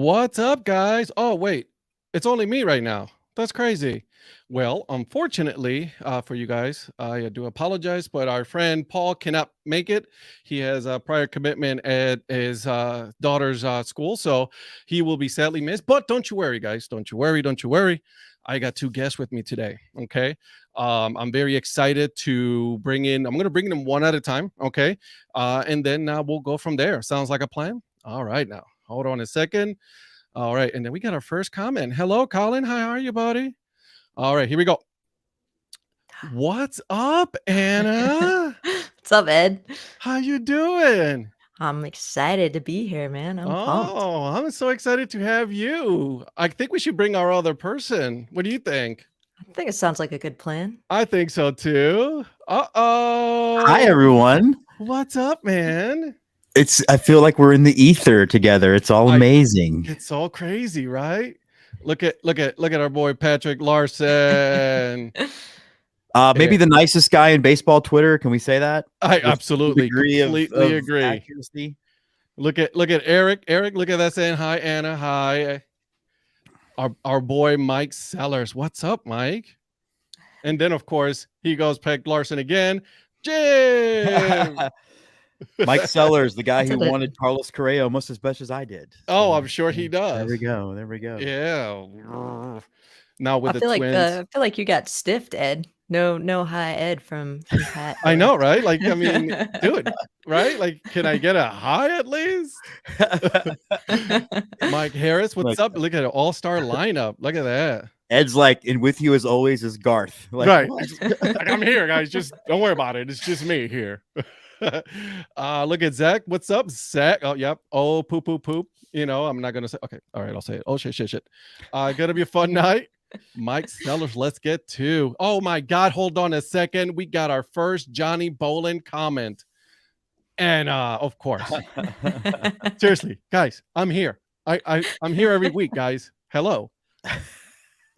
What's up, guys? Oh, wait, it's only me right now. That's crazy. Well, unfortunately for you guys, I do apologize, but our friend Paul cannot make it. He has a prior commitment at his daughter's school, so he will be sadly missed. But don't you worry, guys. Don't you worry. Don't you worry. I got two guests with me today. Okay. I'm very excited to bring in, I'm going to bring them one at a time. Okay. And then we'll go from there. Sounds like a plan? All right. Now, hold on a second. All right. And then we got our first comment. Hello, Colin. How are you, buddy? All right. Here we go. What's up, Anna? What's up, Ed? How you doing? I'm excited to be here, man. I'm pumped. Oh, I'm so excited to have you. I think we should bring our other person. What do you think? I think it sounds like a good plan. I think so too. Uh-oh. Hi, everyone. What's up, man? I feel like we're in the ether together. It's all amazing. It's all crazy, right? Look at our boy Patrick Larson. Maybe the nicest guy in baseball Twitter. Can we say that? I absolutely completely agree. Accuracy. Look at Eric. Eric, look at that saying hi, Anna. Hi. Our boy Mike Sellers. What's up, Mike? And then of course he goes Peg Larson again. Jim. Mike Sellers, the guy who wanted Carlos Correa almost as much as I did. Oh, I'm sure he does. There we go. There we go. Yeah. Now with I the twins. I feel like you got stiffed, Ed. No hi, Ed from Pat. I know, right? Like, I mean, dude, right? Like, can I get a hi at least? Mike Harris, what's up? Look at an all-star lineup. Look at that. Ed's like, and with you as always is Garth. Like, right. Like, I'm here, guys. Just don't worry about it. It's just me here. Look at Zach. What's up, Zach? Oh, yep. Oh, poop. You know, I'm not gonna say. Okay, all right. I'll say it. Oh, shit. Gonna be a fun night. Mike Sellers, let's get to. Oh my God, hold on a second. We got our first Johnny Bolin comment, and of course, seriously, guys, I'm here. I'm here every week, guys. Hello.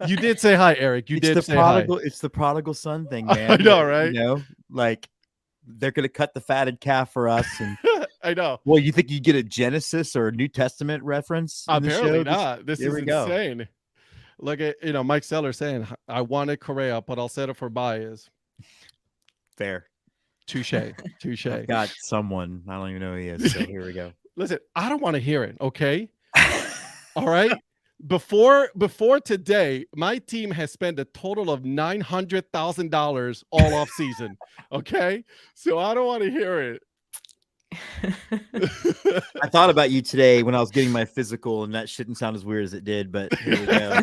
You did say hi, Eric. You did say hi. It's the prodigal son thing, man. I know, right? You know, like they're gonna cut the fatted calf for us, and I know. Well, you think you get a Genesis or a New Testament reference? Apparently not. This is insane. Go. Look at Mike Sellers saying, "I wanted Correa, but I'll settle for Baez." Fair. Touche. I've got someone. I don't even know who he is. So here we go. Listen, I don't want to hear it. Okay. All right. Before today, my team has spent a total of $900,000 all off season. Okay, so I don't want to hear it. I thought about you today when I was getting my physical, and that shouldn't sound as weird as it did, but here we go.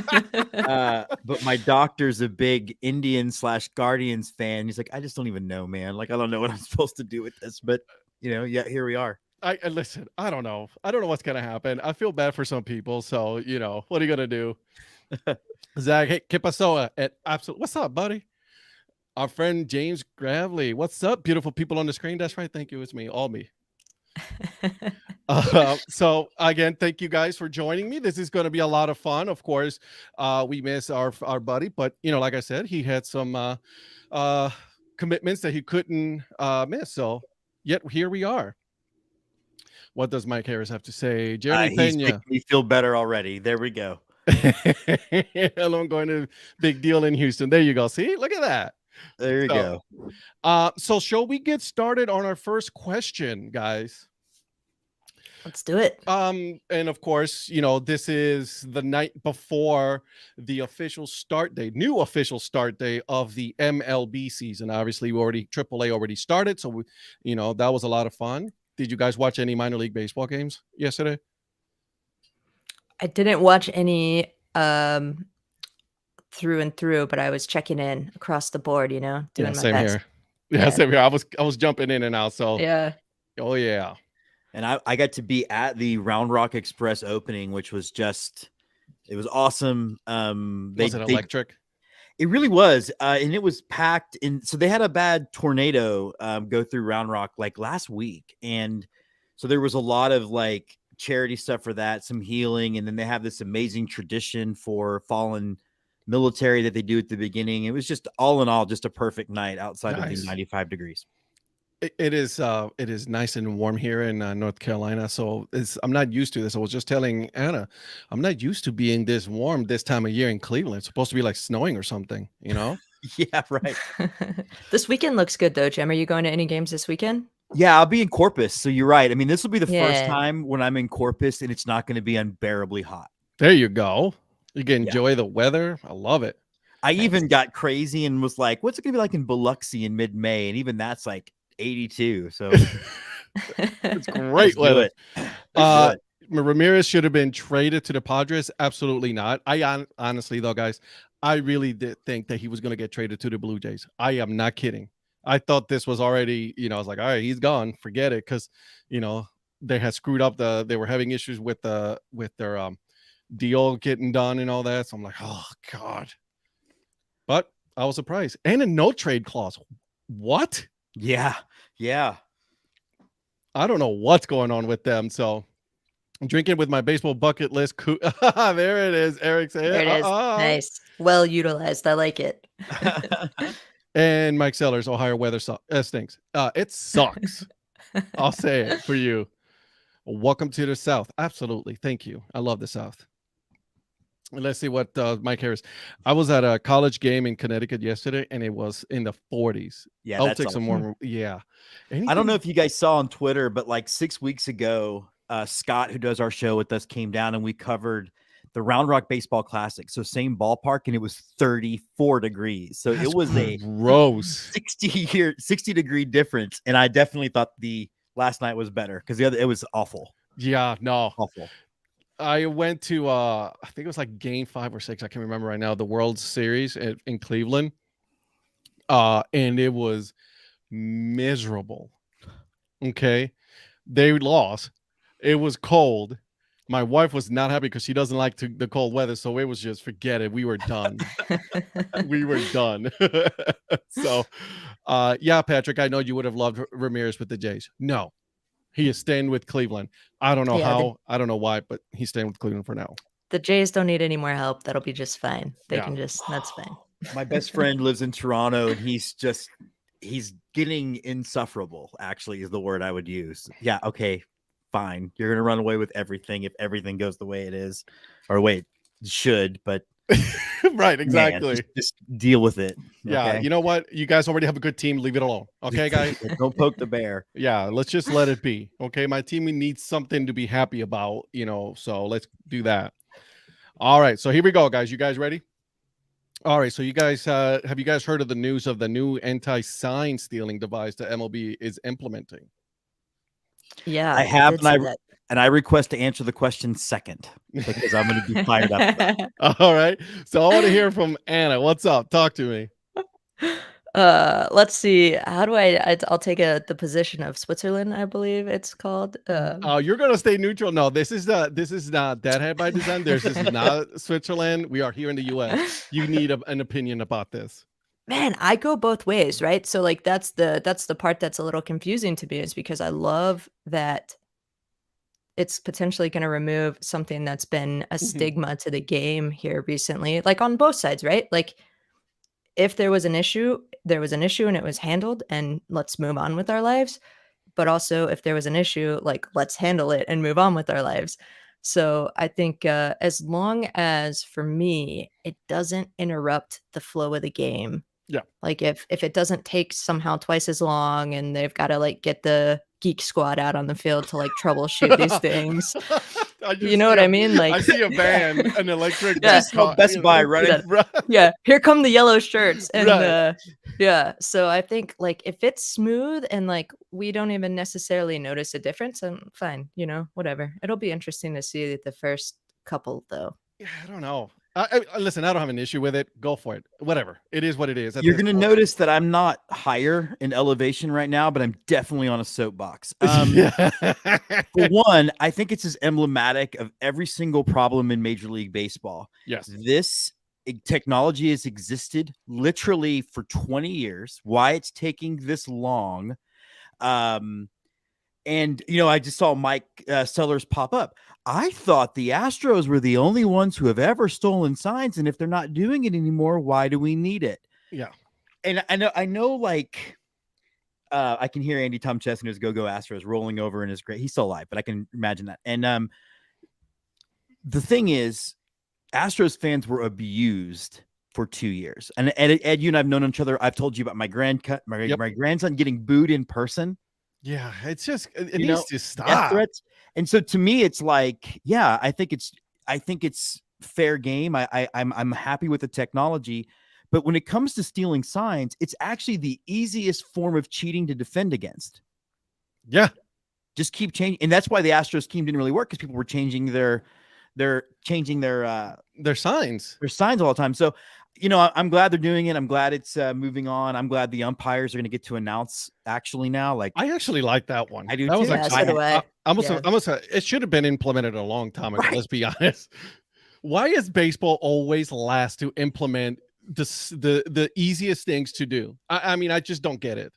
But my doctor's a big Indian/Guardians fan. He's like, I just don't even know, man. Like, I don't know what I'm supposed to do with this, but yeah, here we are. Listen, I don't know what's gonna happen. I feel bad for some people, so what are you gonna do? Zach, hey, ¿qué pasó? What's up, buddy? Our friend James Gravely. What's up, beautiful people on the screen? That's right. Thank you. It's me, all me. So again, thank you guys for joining me. This is going to be a lot of fun. Of course, we miss our buddy, but like I said, he had some commitments that he couldn't miss. So yet here we are. What does Mike Harris have to say? Jeremy He's Pena. making me feel better already. There we go. Hello, I'm going to big deal in Houston. There you go. See, look at that. There you go. So shall we get started on our first question, guys? Let's do it. And of course, this is the night before the official start date, new official start date of the MLB season. Obviously, AAA already started, so that was a lot of fun. Did you guys watch any minor league baseball games yesterday? I didn't watch any through and through, but I was checking in across the board, doing my best. Here. Yeah, same here. I was jumping in and out. So yeah. Oh yeah. And I got to be at the Round Rock Express opening, which was it was awesome. Was it electric? It really was. And it was packed in. So they had a bad tornado go through Round Rock like last week. And so there was a lot of like charity stuff for that, some healing. And then they have this amazing tradition for fallen military that they do at the beginning. It was just all in all, just a perfect night outside of the 95 degrees. It is nice and warm here in North Carolina, so I'm not used to this. I was just telling Anna, I'm not used to being this warm this time of year in Cleveland. It's supposed to be like snowing or something, you know? Yeah, right. This weekend looks good though, Jim. Are you going to any games this weekend? Yeah, I'll be in Corpus, so you're right. I mean, this will be the first Yeah. time when I'm in Corpus and it's not going to be unbearably hot. There you go. You can Yeah. enjoy the weather. I love it. I Nice. even got crazy and was like, what's it going to be like in Biloxi in mid-May? And even that's like 82. So It's great let's do weather. it. Let's do it. Ramirez should have been traded to the Padres. Absolutely not. Honestly, though, guys, I really did think that he was going to get traded to the Blue Jays. I am not kidding. I thought this was already, I was like, all right, he's gone. Forget it. Because, they had screwed up they were having issues with their deal getting done and all that. So I'm like, oh, God. But I was surprised. And a no trade clause. What? Yeah. Yeah. I don't know what's going on with them. So I'm drinking with my baseball bucket list. There it is. Eric said, There it is. Nice. Well utilized. I like it. And Mike Sellers, Ohio weather stinks. It sucks. I'll say it for you. Welcome to the South. Absolutely. Thank you. I love the South. Let's see what Mike Harris. I was at a college game in Connecticut yesterday, and it was in the 40s. Yeah, I'll that's take some awesome. more. Yeah. I don't know if you guys saw on Twitter, but like 6 weeks ago, Scott, who does our show with us, came down and we covered the Round Rock Baseball Classic. So same ballpark, and it was 34 degrees. So That's it was a gross 60-degree difference. And I definitely thought the last night was better because it was awful. Yeah, no. Awful. I went to I think it was like game 5 or 6. I can't remember right now. The World Series in Cleveland. And it was miserable. Okay. They lost. It was cold. My wife was not happy because she doesn't like the cold weather. So it was just forget it. We were done. We were done. So yeah, Patrick, I know you would have loved Ramirez with the Jays. No. He is staying with Cleveland. I don't know how. I don't know why, but he's staying with Cleveland for now. The Jays don't need any more help. That'll be just fine. They Yeah. can just, that's fine. My best friend lives in Toronto, and he's getting insufferable, actually, is the word I would use. Yeah, okay, fine. You're going to run away with everything if everything goes the way it is. Or wait, it should, but right, exactly. Man, just deal with it. Yeah, okay? you know what? You guys already have a good team. Leave it alone. Okay, guys? Don't poke the bear. Yeah, let's just let it be. Okay, my team needs something to be happy about, so let's do that. All right, so here we go, guys. You guys ready? All right, so you guys, have you guys heard of the news of the new anti-sign stealing device that MLB is implementing? Yeah, I have, did see that. and I request to answer the question second because I'm going to be fired up about it. All right, so I want to hear from Anna. What's up? Talk to me. Let's see. How do I'll take the position of Switzerland, I believe it's called. Oh, you're gonna stay neutral. No, this is not Deadhead by Design. This is not Switzerland. We are here in the US. You need an opinion about this. Man, I go both ways, right? So like that's the part that's a little confusing to me, is because I love that it's potentially going to remove something that's been a stigma to the game here recently, like on both sides, right? Like if there was an issue and it was handled, and let's move on with our lives. But also if there was an issue, like let's handle it and move on with our lives. So I think as long as, for me, it doesn't interrupt the flow of the game. Yeah. Like if it doesn't take somehow twice as long and they've got to like get the geek squad out on the field to like troubleshoot these things. You know what I mean? Like I see a van, an electric Just Best Buy running. Yeah, here come the yellow shirts. And Right. yeah, so I think like if it's smooth and like we don't even necessarily notice a difference, I'm fine, whatever. It'll be interesting to see the first couple though. Yeah, I don't know. Listen, I don't have an issue with it. Go for it. Whatever. It is what it is. You're going to notice that I'm not higher in elevation right now, but I'm definitely on a soapbox. For one, I think it's as emblematic of every single problem in Major League Baseball. Yes. This technology has existed literally for 20 years. Why it's taking this long. And, I just saw Mike Sellers pop up. I thought the Astros were the only ones who have ever stolen signs. And if they're not doing it anymore, why do we need it? Yeah. And I know like I can hear Andy Tom Chestnut's Go Go Astros rolling over in his grave. He's still alive, but I can imagine that. And the thing is, Astros fans were abused for 2 years. And Ed, you and I've known each other. I've told you about my my grandson getting booed in person. Yeah, it's just it You needs know, to death stop. threats. And so to me, it's like, yeah, I think it's fair game. I'm happy with the technology, but when it comes to stealing signs, it's actually the easiest form of cheating to defend against. Yeah, Just keep changing, and that's why the Astros scheme didn't really work, because people were changing their signs. signs all the time. So, you know, I'm glad they're doing it. I'm glad it's moving on. I'm glad the umpires are going to get to announce actually now. Like, I actually like that one. I do That was too. like Yeah, so do I. almost it should have been implemented a long time ago. Right. Let's be honest. Why is baseball always last to implement the easiest things to do? I mean, I just don't get it.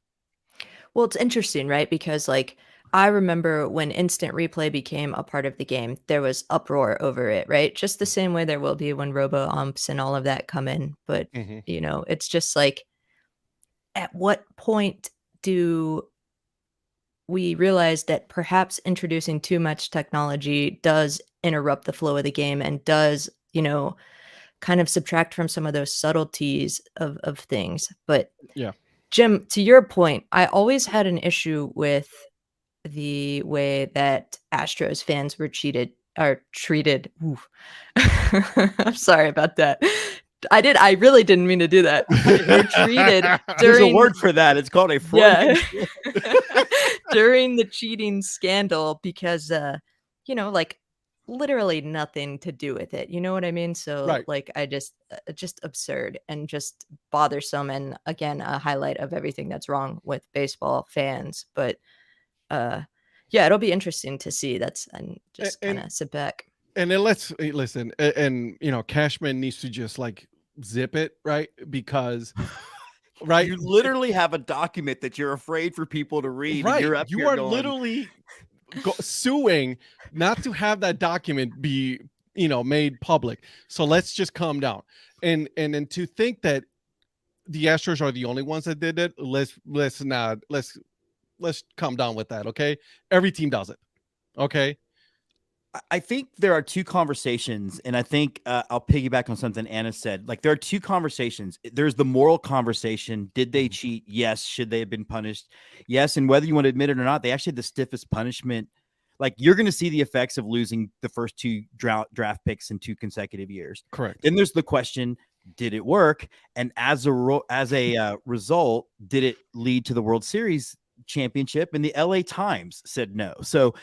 Well, it's interesting, right? Because like I remember when instant replay became a part of the game, there was uproar over it, right? Just the same way there will be when robo umps and all of that come in. But Mhm. you know, it's just like, at what point do we realize that perhaps introducing too much technology does interrupt the flow of the game and does, you know, kind of subtract from some of those subtleties of things. But Yeah. Jim, to your point, I always had an issue with the way that Astros fans were treated. Oof. I'm sorry about that. I really didn't mean to do that. Were treated there's a during word for that. It's called a yeah. Freudian. during the cheating scandal because you know, like literally nothing to do with it. You know what I mean? So Right. like I just absurd and just bothersome, and again a highlight of everything that's wrong with baseball fans. But uh yeah, it'll be interesting to see. That's and just kind And of sit back. and then listen, and you know, Cashman needs to just like zip it, right? Because right, You literally have a document that you're afraid for people to read, and right, you're up you here are going, literally suing not to have that document be, you know, made public. So let's just calm down. And to think that the Astros are the only ones that did it, let's calm down with that, okay? Every team does it, okay? I think there are two conversations, and I think I'll piggyback on something Anna said. Like, there are two conversations. There's the moral conversation. Did they cheat? Yes. Should they have been punished? Yes. And whether you want to admit it or not, they actually had the stiffest punishment. Like, you're going to see the effects of losing the first two draft picks in 2 consecutive years. Correct. Then there's the question, did it work? And as a result, did it lead to the World Series championship? And the LA Times said no. So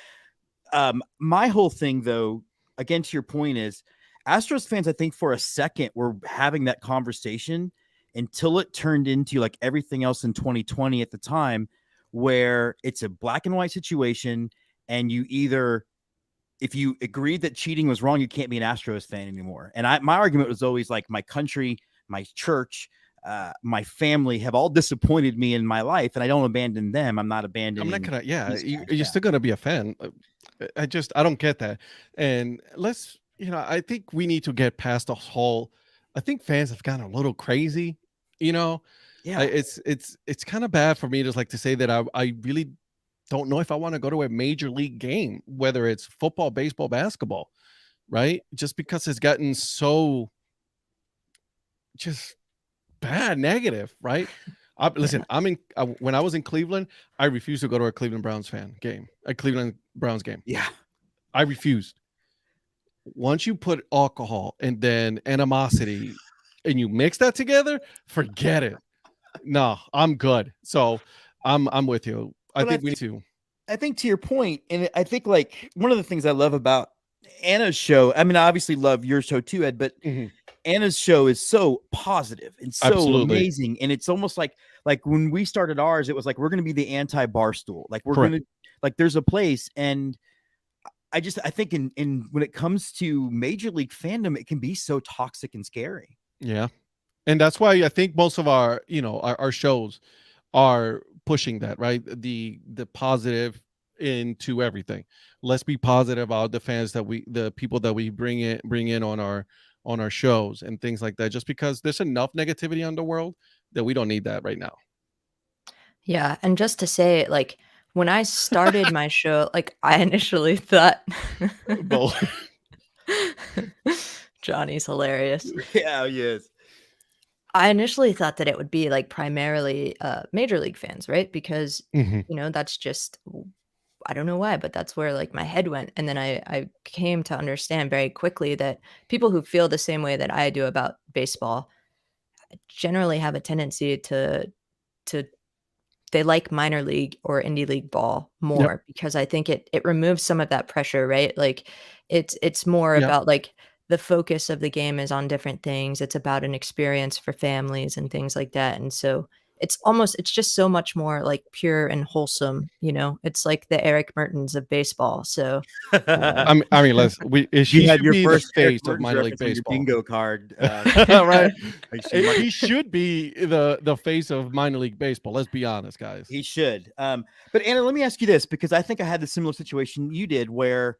my whole thing, though, again, to your point, is Astros fans, I think for a second were having that conversation until it turned into like everything else in 2020 at the time, where it's a black and white situation. And you either, if you agreed that cheating was wrong, you can't be an Astros fan anymore. And my argument was always like, my country, my church, my family have all disappointed me in my life, and I don't abandon them. I'm not abandoning. I'm not gonna. Yeah, these guys. you're still gonna be a fan. I don't get that. And let's, you know, I think we need to get past the whole. I think fans have gotten a little crazy. You know, Yeah. it's kind of bad for me to like to say that I really don't know if I want to go to a major league game, whether it's football, baseball, basketball, right? Just because it's gotten so just bad, negative, right? Listen, when I was in Cleveland, I refused to go to a Cleveland Browns game. Yeah. I refused. Once you put alcohol and then animosity and you mix that together, forget it. No, I'm good. So I'm with you. I think we need to. I think to your point, and I think like one of the things I love about Anna's show, I mean, I obviously love your show too, Ed, but Anna's show is so positive and so Absolutely. amazing. And it's almost like when we started ours, it was like, we're going to be the anti-Barstool. Like, we're Correct. going to, like, there's a place. And I think in when it comes to Major League fandom, it can be so toxic and scary. Yeah. And that's why I think most of our, you know, our shows are pushing that, right? The positive into everything. Let's be positive about the fans the people that we bring in on our shows and things like that, just because there's enough negativity on the world that we don't need that right now. Yeah, and just to say, like, when I started my show, like, I initially thought Both. Johnny's hilarious. Yeah, yes. I initially thought that it would be, like, primarily, Major League fans, right? Because, Mhm. that's just I don't know why, but that's where, like, my head went, and then I came to understand very quickly that people who feel the same way that I do about baseball generally have a tendency to they like minor league or indie league ball Yep. more because I think it removes some of that pressure, right? Like, it's more Yep. about, like, the focus of the game is on different things. It's about an experience for families and things like that, and so it's just so much more, like, pure and wholesome, you know? It's like the Eric Mertens of baseball, so, uh I mean, let's You he had should your be the first Eric face of Mertens minor league reference on your baseball. bingo card. Right? I see my- He should be the face of minor league baseball. Let's be honest, guys. He should. But Anna, let me ask you this, because I think I had the similar situation you did where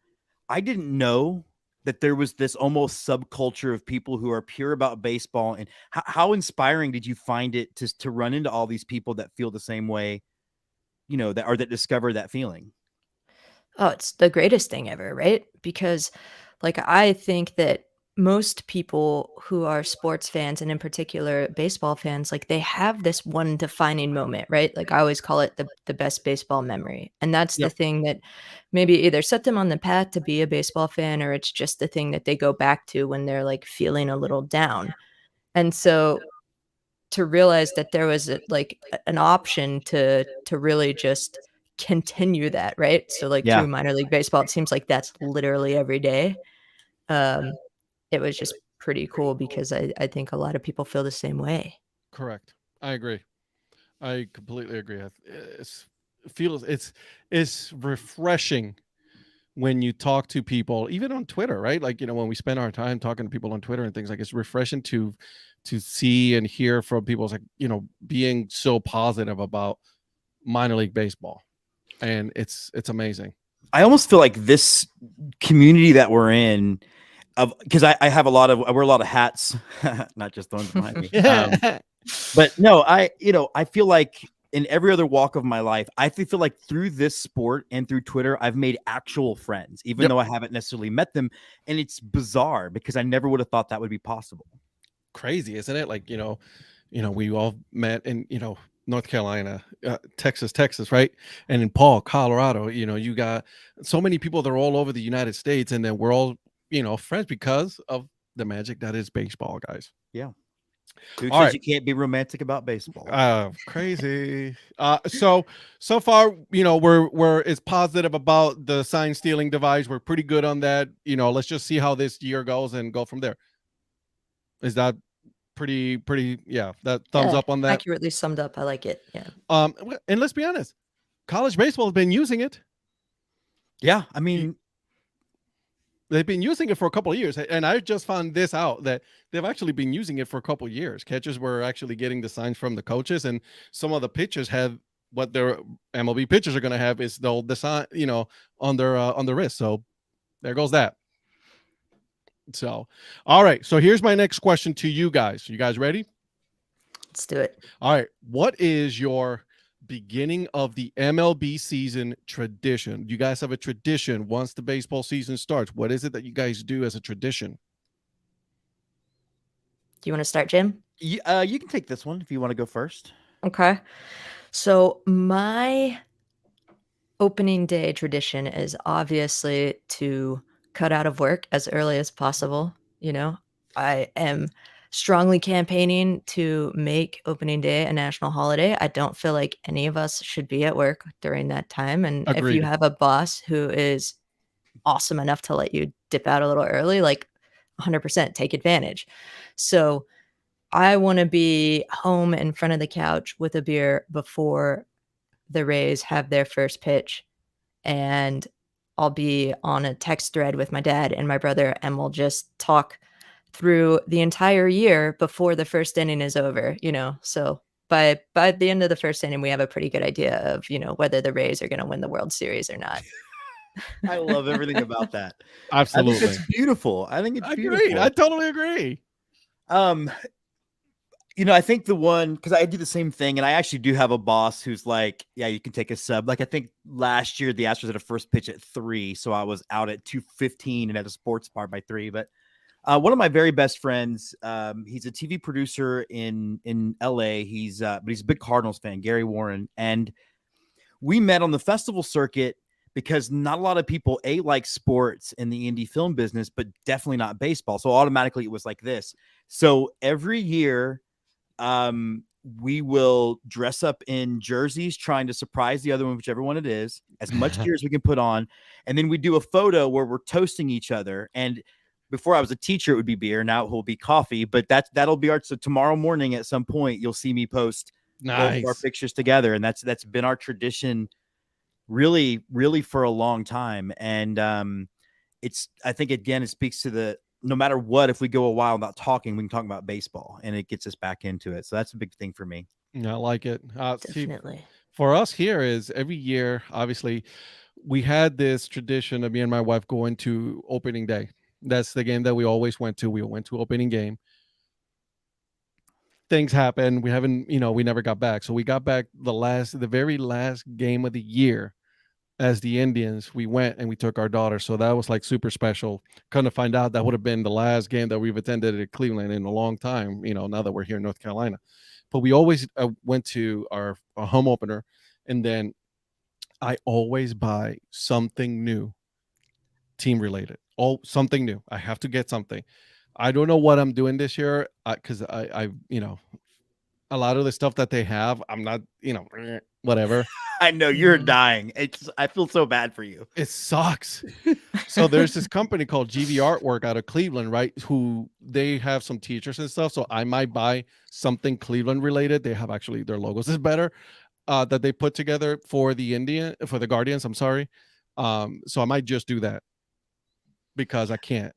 I didn't know that there was this almost subculture of people who are pure about baseball. And how inspiring did you find it to run into all these people that feel the same way, that discover that feeling? Oh, it's the greatest thing ever, right? Because, like, I think that most people who are sports fans, and in particular baseball fans, like, they have this one defining moment, right? Like, I always call it the best baseball memory. And that's the Yep. thing that maybe either set them on the path to be a baseball fan, or it's just the thing that they go back to when they're, like, feeling a little down. And so to realize that there was an option to really just continue that, right? So, like, Yeah. through minor league baseball, it seems like that's literally every day. Um, it was just pretty cool because I think a lot of people feel the same way. Correct. I agree. I completely agree. It's refreshing when you talk to people, even on Twitter, right? Like, when we spend our time talking to people on Twitter and things, like, it's refreshing to see and hear from people, like, being so positive about minor league baseball. And it's amazing. I almost feel like this community that we're in, because I have I wear a lot of hats, not just the ones behind me. But no, I feel like in every other walk of my life, I feel like through this sport and through Twitter, I've made actual friends, even Yep. though I haven't necessarily met them. And it's bizarre because I never would have thought that would be possible. Crazy, isn't it? Like, we all met in, North Carolina, Texas, right? And in Paul, Colorado, you got so many people that are all over the United States, and then we're all, friends because of the magic that is baseball, guys. Yeah. Who All says right. you can't be romantic about baseball? Crazy. So far, we're as positive about the sign stealing device. We're pretty good on that. Let's just see how this year goes and go from there. Is that pretty? Yeah, that thumbs Yeah, up on that. accurately summed up. I like it. Yeah. And let's be honest, college baseball has been using it. Yeah. I mean, They've been using it for a couple of years, and I just found this out that they've actually been using it for a couple of years. Catchers were actually getting the signs from the coaches, and some of the pitchers have what their MLB pitchers are going to have is the sign, on their wrist. So there goes that. So, all right. So here's my next question to you guys. You guys ready? Let's do it. All right. What is your beginning of the MLB season tradition? You guys have a tradition once the baseball season starts. What is it that you guys do as a tradition? Do you wanna start, Jim? you can take this one if you want to go first. Okay. So, my opening day tradition is obviously to cut out of work as early as possible, you know? I am strongly campaigning to make opening day a national holiday. I don't feel like any of us should be at work during that time, and if you Agreed. have a boss who is awesome enough to let you dip out a little early, like, 100% take advantage. So, I wanna be home in front of the couch with a beer before the Rays have their first pitch, and I'll be on a text thread with my dad and my brother, and we'll just talk through the entire year before the first inning is over, you know? So by the end of the first inning, we have a pretty good idea of, whether the Rays are gonna win the World Series or not. I love everything about that. I think Absolutely. it's beautiful. I think it's Agreed. I beautiful. totally agree. Um, I think the one, because I do the same thing, and I actually do have a boss who's like, yeah, you can take a sub. Like I think last year the Astros had a first pitch at 3, so I was out at 2:15 and at a sports bar by 3. But one of my very best friends, he's a TV producer in LA. But he's a big Cardinals fan, Gary Warren, and we met on the festival circuit because not a lot of people like sports in the indie film business, but definitely not baseball. So automatically it was like this. So every year, we will dress up in jerseys, trying to surprise the other one, whichever one it is, as much gear as we can put on. And then we do a photo where we're toasting each other. And before I was a teacher, it would be beer. Now it will be coffee, but that'll be so tomorrow morning at some point, you'll see me post both of our pictures together. And that's been our tradition really, really for a long time. And, I think again, it speaks to no matter what, if we go a while without talking, we can talk about baseball and it gets us back into it. So that's a big thing for me. Yeah, I like it. Definitely. For us here is every year, obviously, we had this tradition of me and my wife going to opening day. That's the game that we always went to. We went to opening game. Things happen. We haven't, we never got back. So we got back the very last game of the year as the Indians. We went and we took our daughter. So that was like super special. Kind of find out that would have been the last game that we've attended at Cleveland in a long time, now that we're here in North Carolina. But we always went to our home opener, and then I always buy something new, team related. Something new. I have to get something. I don't know what I'm doing this year because I a lot of the stuff that they have, I'm not, whatever. I know you're dying. I feel so bad for you. It sucks. So there's this company called GV Artwork out of Cleveland, right? Who they have some teachers and stuff. So I might buy something Cleveland related. They have actually their logos is better that they put together for the Guardians. I'm sorry. So I might just do that because I can't.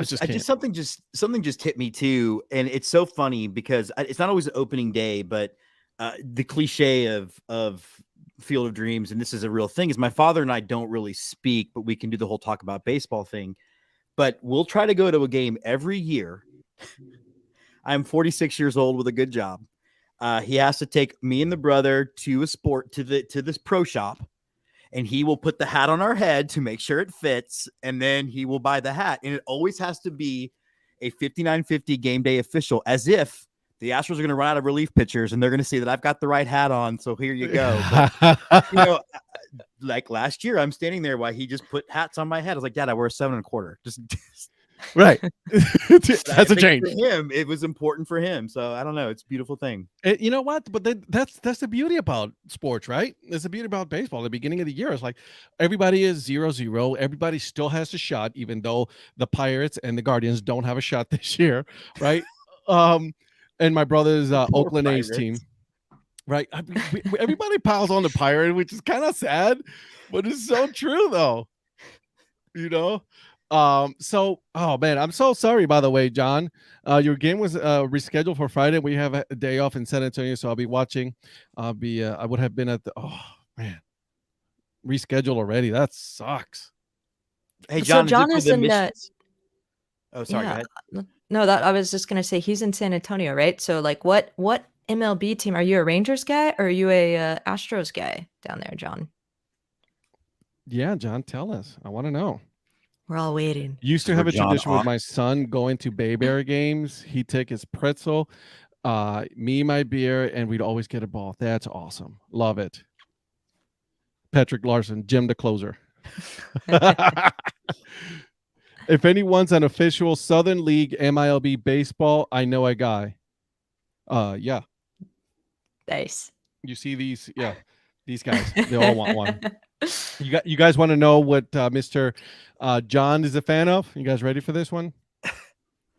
Something just hit me too, and it's so funny because it's not always an opening day, but the cliche of Field of Dreams, and this is a real thing, is my father and I don't really speak, but we can do the whole talk about baseball thing. But we'll try to go to a game every year. I'm 46 years old with a good job. He has to take me and the brother to this pro shop. And he will put the hat on our head to make sure it fits. And then he will buy the hat. And it always has to be a 5950 game day official, as if the Astros are going to run out of relief pitchers and they're going to see that I've got the right hat on. So here you go. But, like last year, I'm standing there while he just put hats on my head. I was like, Dad, I wear a 7 1/4. Just right. That's a change. For him, it was important for him. So I don't know. It's a beautiful thing. You know what? But that's the beauty about sports, right? It's the beauty about baseball. At the beginning of the year, it's like everybody is 0-0. Everybody still has a shot, even though the Pirates and the Guardians don't have a shot this year, right? And my brother's Oakland A's team, right? Everybody piles on the Pirate, which is kind of sad, but it's so true, though. So, oh man, I'm so sorry, by the way, John. Your game was rescheduled for Friday. We have a day off in San Antonio, so I'll be watching. I would have been at rescheduled already. That sucks. Hey, John, so John is in that. Oh, sorry. Yeah, go ahead. no, that I was just gonna say he's in San Antonio, right? So like, what MLB team are you? A Rangers guy or are you a Astros guy down there, John? Yeah, John, tell us. I want to know. We're all waiting. Used to have a tradition with my son going to Bay Bear games. He'd take his pretzel, me, my beer, and we'd always get a ball. That's awesome. Love it. Patrick Larson, Jim the closer. If anyone's an official Southern League MILB baseball, I know a guy. Yeah. Nice. You see these? Yeah. These guys, they all want one. You guys want to know what Mr. John is a fan of? You guys ready for this one?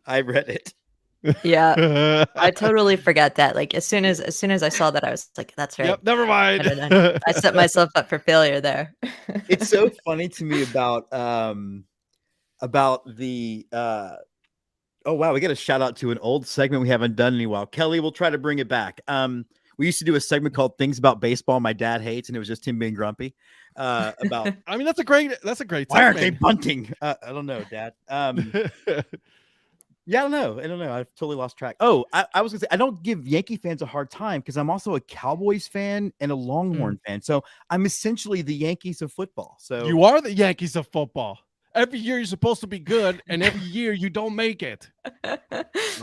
I read it. Yeah, I totally forgot that. Like as soon as I saw that, I was like, "That's right." Yep, never mind. I set myself up for failure there. It's so funny to me about the. Oh wow, we got a shout out to an old segment we haven't done in a while. Kelly, we'll try to bring it back. We used to do a segment called "Things About Baseball My Dad Hates," and it was just him being grumpy. About. I mean, that's a great. Why aren't they bunting? I don't know, Dad. Yeah, I don't know. I've totally lost track. Oh, I was gonna say I don't give Yankee fans a hard time because I'm also a Cowboys fan and a Longhorn fan. So I'm essentially the Yankees of football. So You are the Yankees of football. Every year you're supposed to be good, and every year you don't make it.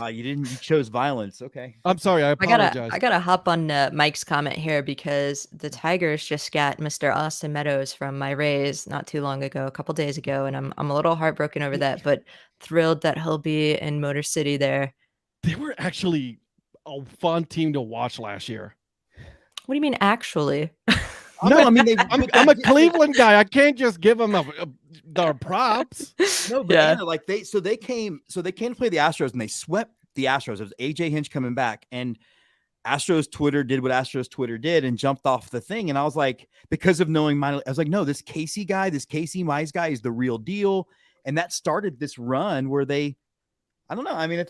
you chose violence. Okay. I'm sorry. I apologize. I gotta hop on Mike's comment here because the Tigers just got Mr. Austin Meadows from my Rays not too long ago, a couple days ago, and I'm a little heartbroken over that, but thrilled that he'll be in Motor City there. They were actually a fun team to watch last year. What do you mean, actually? No, I mean I'm a Cleveland guy. I can't just give them their props. No, but Yeah. like they came to play the Astros and they swept the Astros. It was AJ Hinch coming back, and Astros Twitter did what Astros Twitter did and jumped off the thing. And I was like, because of knowing I was like, no, this Casey Mize guy is the real deal. And that started this run where I don't know. I mean, I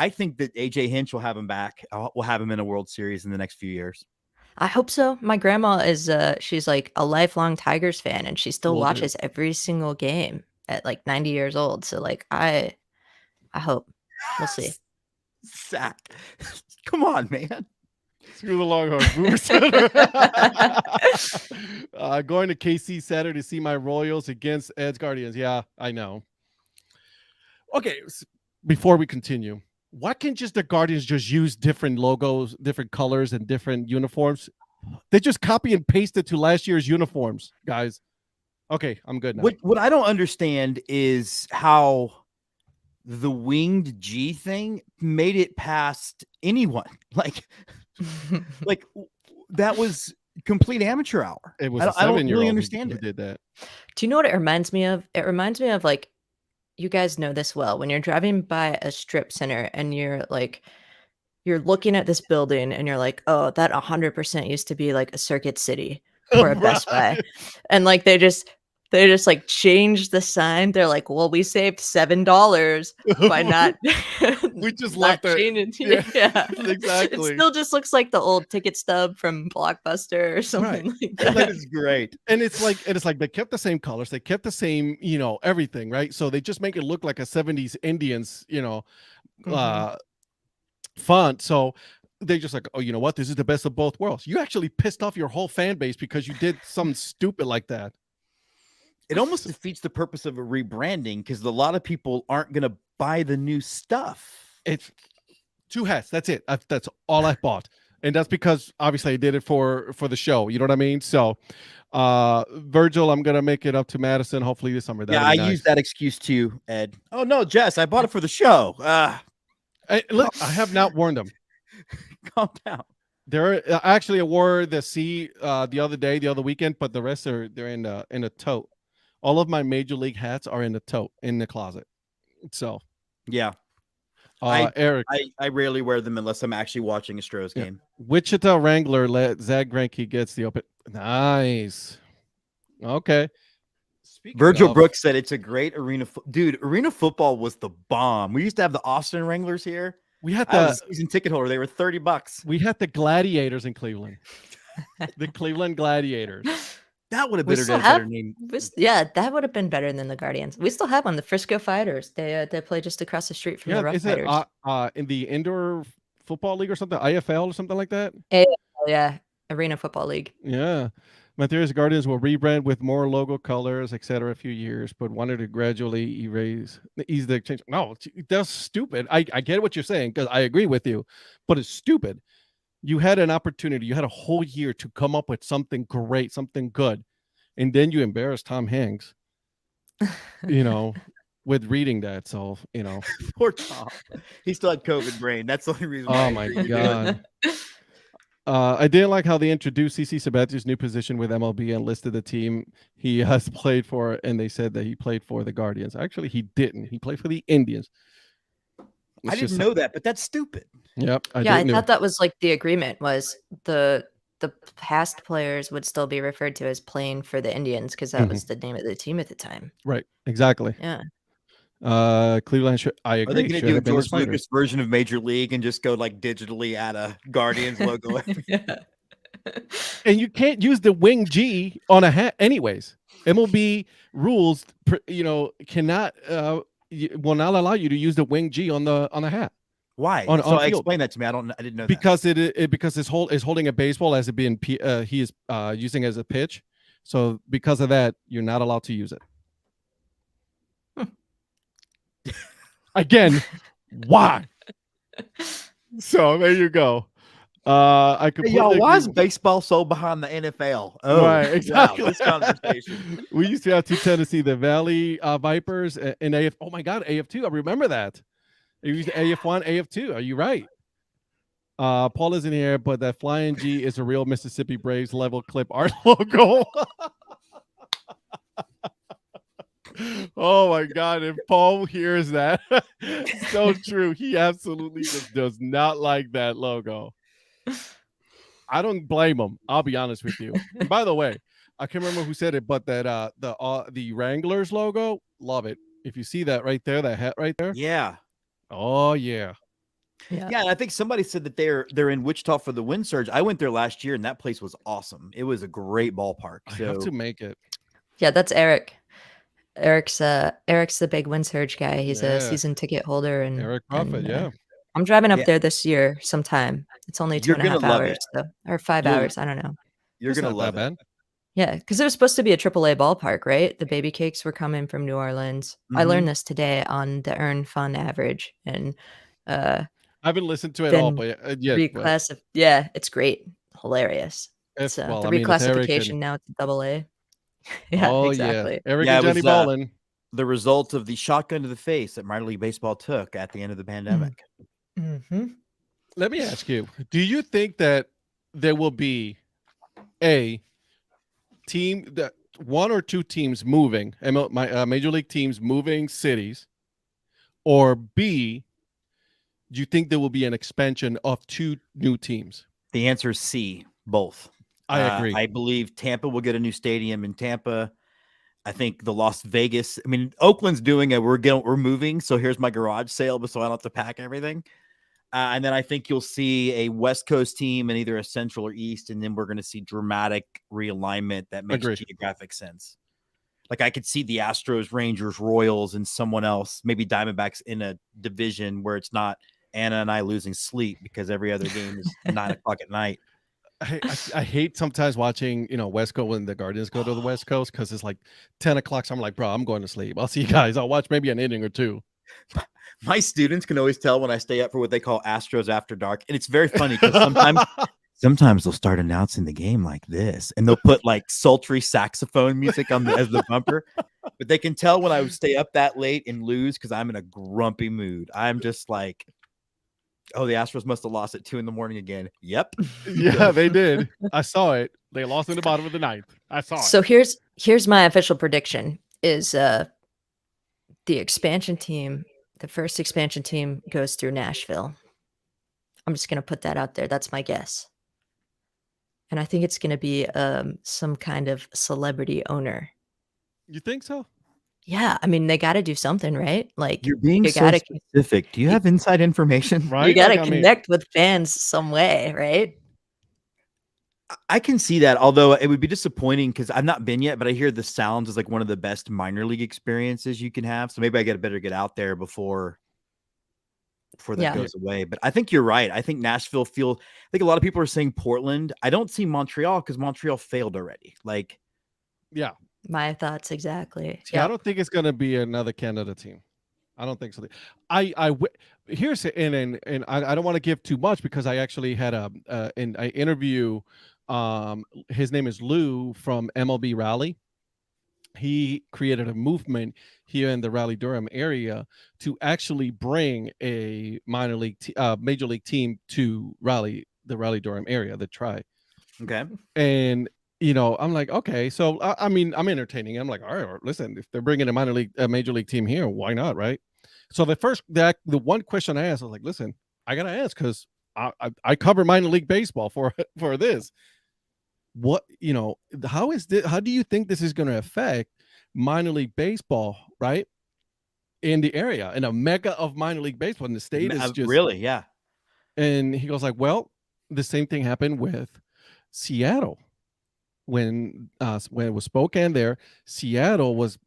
think that AJ Hinch will have him back. We'll have him in a World Series in the next few years. I hope so. My grandma is she's like a lifelong Tigers fan and she still watches every single game at like 90 years old. So like I hope. We'll see. Zach, come on, man. Screw the Longhorns. Going to KC Saturday to see my Royals against Ed's Guardians. Yeah, I know. Okay, before we continue, why can't just the Guardians just use different logos, different colors, and different uniforms? They just copy and paste it to last year's uniforms, guys. Okay, I'm good now. What I don't understand is how the winged G thing made it past anyone. Like that was complete amateur hour. It was I don't really understand who did that. Do you know what it reminds me of? It reminds me of like, you guys know this well, when you're driving by a strip center and you're looking at this building and you're like, oh, that 100% used to be like a Circuit City or a Best Buy. And like they just like changed the sign. They're like, well, we saved $7 by not we just not left it. changing. Yeah, exactly. It still just looks like the old ticket stub from Blockbuster or something like that. That is great. And it's like they kept the same colors, they kept the same, everything, right? So they just make it look like a 70s Indians, font. So they just like, oh, you know what? This is the best of both worlds. You actually pissed off your whole fan base because you did something stupid like that. It almost defeats the purpose of a rebranding because a lot of people aren't going to buy the new stuff. It's 2 hats. That's it. That's all I bought. And that's because obviously I did it for the show. You know what I mean? So Virgil, I'm going to make it up to Madison hopefully this summer. I used that excuse too, Ed. Oh, no, Jess, I bought it for the show. Look, I have not worn them. Calm down. I wore the C the other weekend, but the rest they're in a tote. All of my major league hats are in the tote in the closet. So, yeah. Eric, I rarely wear them unless I'm actually watching a Stros game. Wichita Wrangler Zach Greinke gets the open. Nice. Okay. Virgil Brooks said it's a great arena. Dude, arena football was the bomb. We used to have the Austin Wranglers here. We had the season ticket holder. They were $30. We had the Gladiators in Cleveland. The Cleveland Gladiators. That would have been a better name. Yeah, that would have been better than the Guardians. We still have one, the Frisco Fighters. They play just across the street from the Rough Fighters. In the indoor football league or something, IFL or something like that? Yeah, Arena Football League. Yeah. My theory is Guardians will rebrand with more logo colors, etc. a few years, but wanted to gradually ease the exchange. No, that's stupid. I get what you're saying because I agree with you, but it's stupid. You had an opportunity. You had a whole year to come up with something great, something good, and then you embarrassed Tom Hanks, with reading that. So, Poor Tom. He still had COVID brain. That's the only reason. Oh, my God. I didn't like how they introduced CC Sabathia's new position with MLB and listed the team he has played for, and they said that he played for the Guardians. Actually, he didn't. He played for the Indians. I didn't know that, but that's stupid. Yep. I thought that was like the agreement was the past players would still be referred to as playing for the Indians because that was the name of the team at the time. Right. Exactly. Yeah. Cleveland. I agree. Are they going to do a George Lucas version of Major League and just go like digitally add a Guardians logo? Yeah. And you can't use the wing G on a hat anyways. MLB rules, cannot will not allow you to use the wing G on the hat Why? on So field. explain that to me. I didn't know that. Because because his is holding a baseball as it being he is using as a pitch. So because of that, you're not allowed to use it. Again, why? So there you go. I Hey, completely y'all, why agree is with- baseball so behind the NFL? Oh, right, exactly. Wow, this conversation. We used to have two Tennessee, the Valley Vipers in AF. Oh my God, AF2. I remember that. It used AF1, AF2. Are you right? Paul isn't here, but that flying G is a real Mississippi Braves level clip art logo. Oh my God! If Paul hears that, so true. He absolutely just does not like that logo. I don't blame him. I'll be honest with you. And by the way, I can't remember who said it, but that the Wranglers logo, love it. If you see that right there, that hat right there. Yeah. Oh yeah. Yeah. Yeah, and I think somebody said that they're in Wichita for the Wind Surge. I went there last year, and that place was awesome. It was a great ballpark. I have to make it. Yeah, that's Eric. Eric's the big Wind Surge guy. He's a Yeah. season ticket holder, and Eric Prophet, yeah. I'm driving up Yeah. there this year sometime. It's only You're 2.5 gonna love hours, it. so, or 5 You'll- hours. I don't know. You're It's gonna not that love it. bad. Yeah, because it was supposed to be a AAA ballpark, right? The baby cakes were coming from New Orleans. I Mhm. learned this today on the Earn Fun average, and I haven't listened to it all, then but yeah, yeah, it's great, hilarious. it's, It's well, the I mean, it's Eric reclassification and, now it's AA. Yeah, oh exactly. yeah, Eric Yeah, and it Johnny was, Ballin. The result of the shotgun to the face that minor league baseball took at the end of the pandemic. Mm-hmm. Let me ask you: do you think that there will be a team that one or two teams moving, major league teams moving cities, or B, do you think there will be an expansion of two new teams? The answer is C, both. I agree. I believe Tampa will get a new stadium in Tampa. I think the Las Vegas, I mean, Oakland's doing it. We're moving. So here's my garage sale, but so I don't have to pack everything. And then I think you'll see a West Coast team and either a Central or East. And then we're going to see dramatic realignment that makes Agreed. geographic sense. Like I could see the Astros, Rangers, Royals, and someone else, maybe Diamondbacks in a division where it's not Anna and I losing sleep because every other game is 9 o'clock at night. I hate sometimes watching, West Coast when the Guardians go to the West Coast because it's like 10 o'clock. So I'm like, bro, I'm going to sleep. I'll see you guys. I'll watch maybe an inning or two. My students can always tell when I stay up for what they call Astros After Dark. And it's very funny because sometimes they'll start announcing the game like this and they'll put like sultry saxophone music on as the bumper. But they can tell when I stay up that late and lose because I'm in a grumpy mood. I'm just like, oh, the Astros must have lost at 2 a.m. again. Yep. Yeah, they did. I saw it. They lost in the bottom of the ninth. I saw it. So here's my official prediction: is the expansion team, the first expansion team, goes through Nashville. I'm just gonna put that out there. That's my guess, and I think it's gonna be some kind of celebrity owner. You think so? Yeah, I mean they got to do something, right? Like You're being you so gotta specific. Do you have inside information? Right? you got to Like, I mean, connect with fans some way, right? I can see that, although it would be disappointing because I've not been yet, but I hear the Sounds is like one of the best minor league experiences you can have. So maybe I better get out there before that Yeah. goes away. But I think you're right. I think Nashville I think a lot of people are saying Portland. I don't see Montreal because Montreal failed already. Like, yeah. My thoughts exactly. See, I Yeah. don't think it's going to be another Canada team. I don't think so. Here's and I don't want to give too much because I actually had an interview. His name is Lou from MLB Rally. He created a movement here in the Raleigh-Durham area to actually bring a major league team to the Raleigh-Durham area, the Tri. okay. And I'm like, okay, so I mean, I'm entertaining. I'm like, all right, listen, if they're bringing a major league team here, why not, right? So the one question I asked, I was like, listen, I gotta ask because I cover minor league baseball for this. What how do you think this is going to affect minor league baseball, right? In the area, in a mecca of minor league baseball, and the state is just really, yeah. And he goes like, well, the same thing happened with Seattle. when it was Spokane there, Seattle was,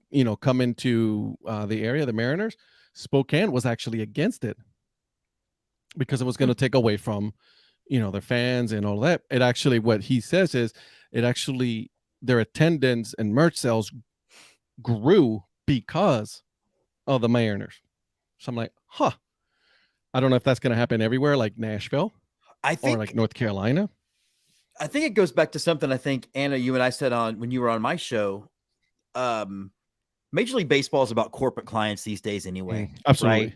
coming to the area, the Mariners. Spokane was actually against it because it was going to take away from, their fans and all that. It actually, what he says is, it actually, their attendance and merch sales grew because of the Mariners. So I'm like, huh. I don't know if that's going to happen everywhere, like Nashville I or like think North Carolina. I think it goes back to something I think Anna, you and I said on when you were on my show. Major League Baseball is about corporate clients these days anyway. Absolutely. Right?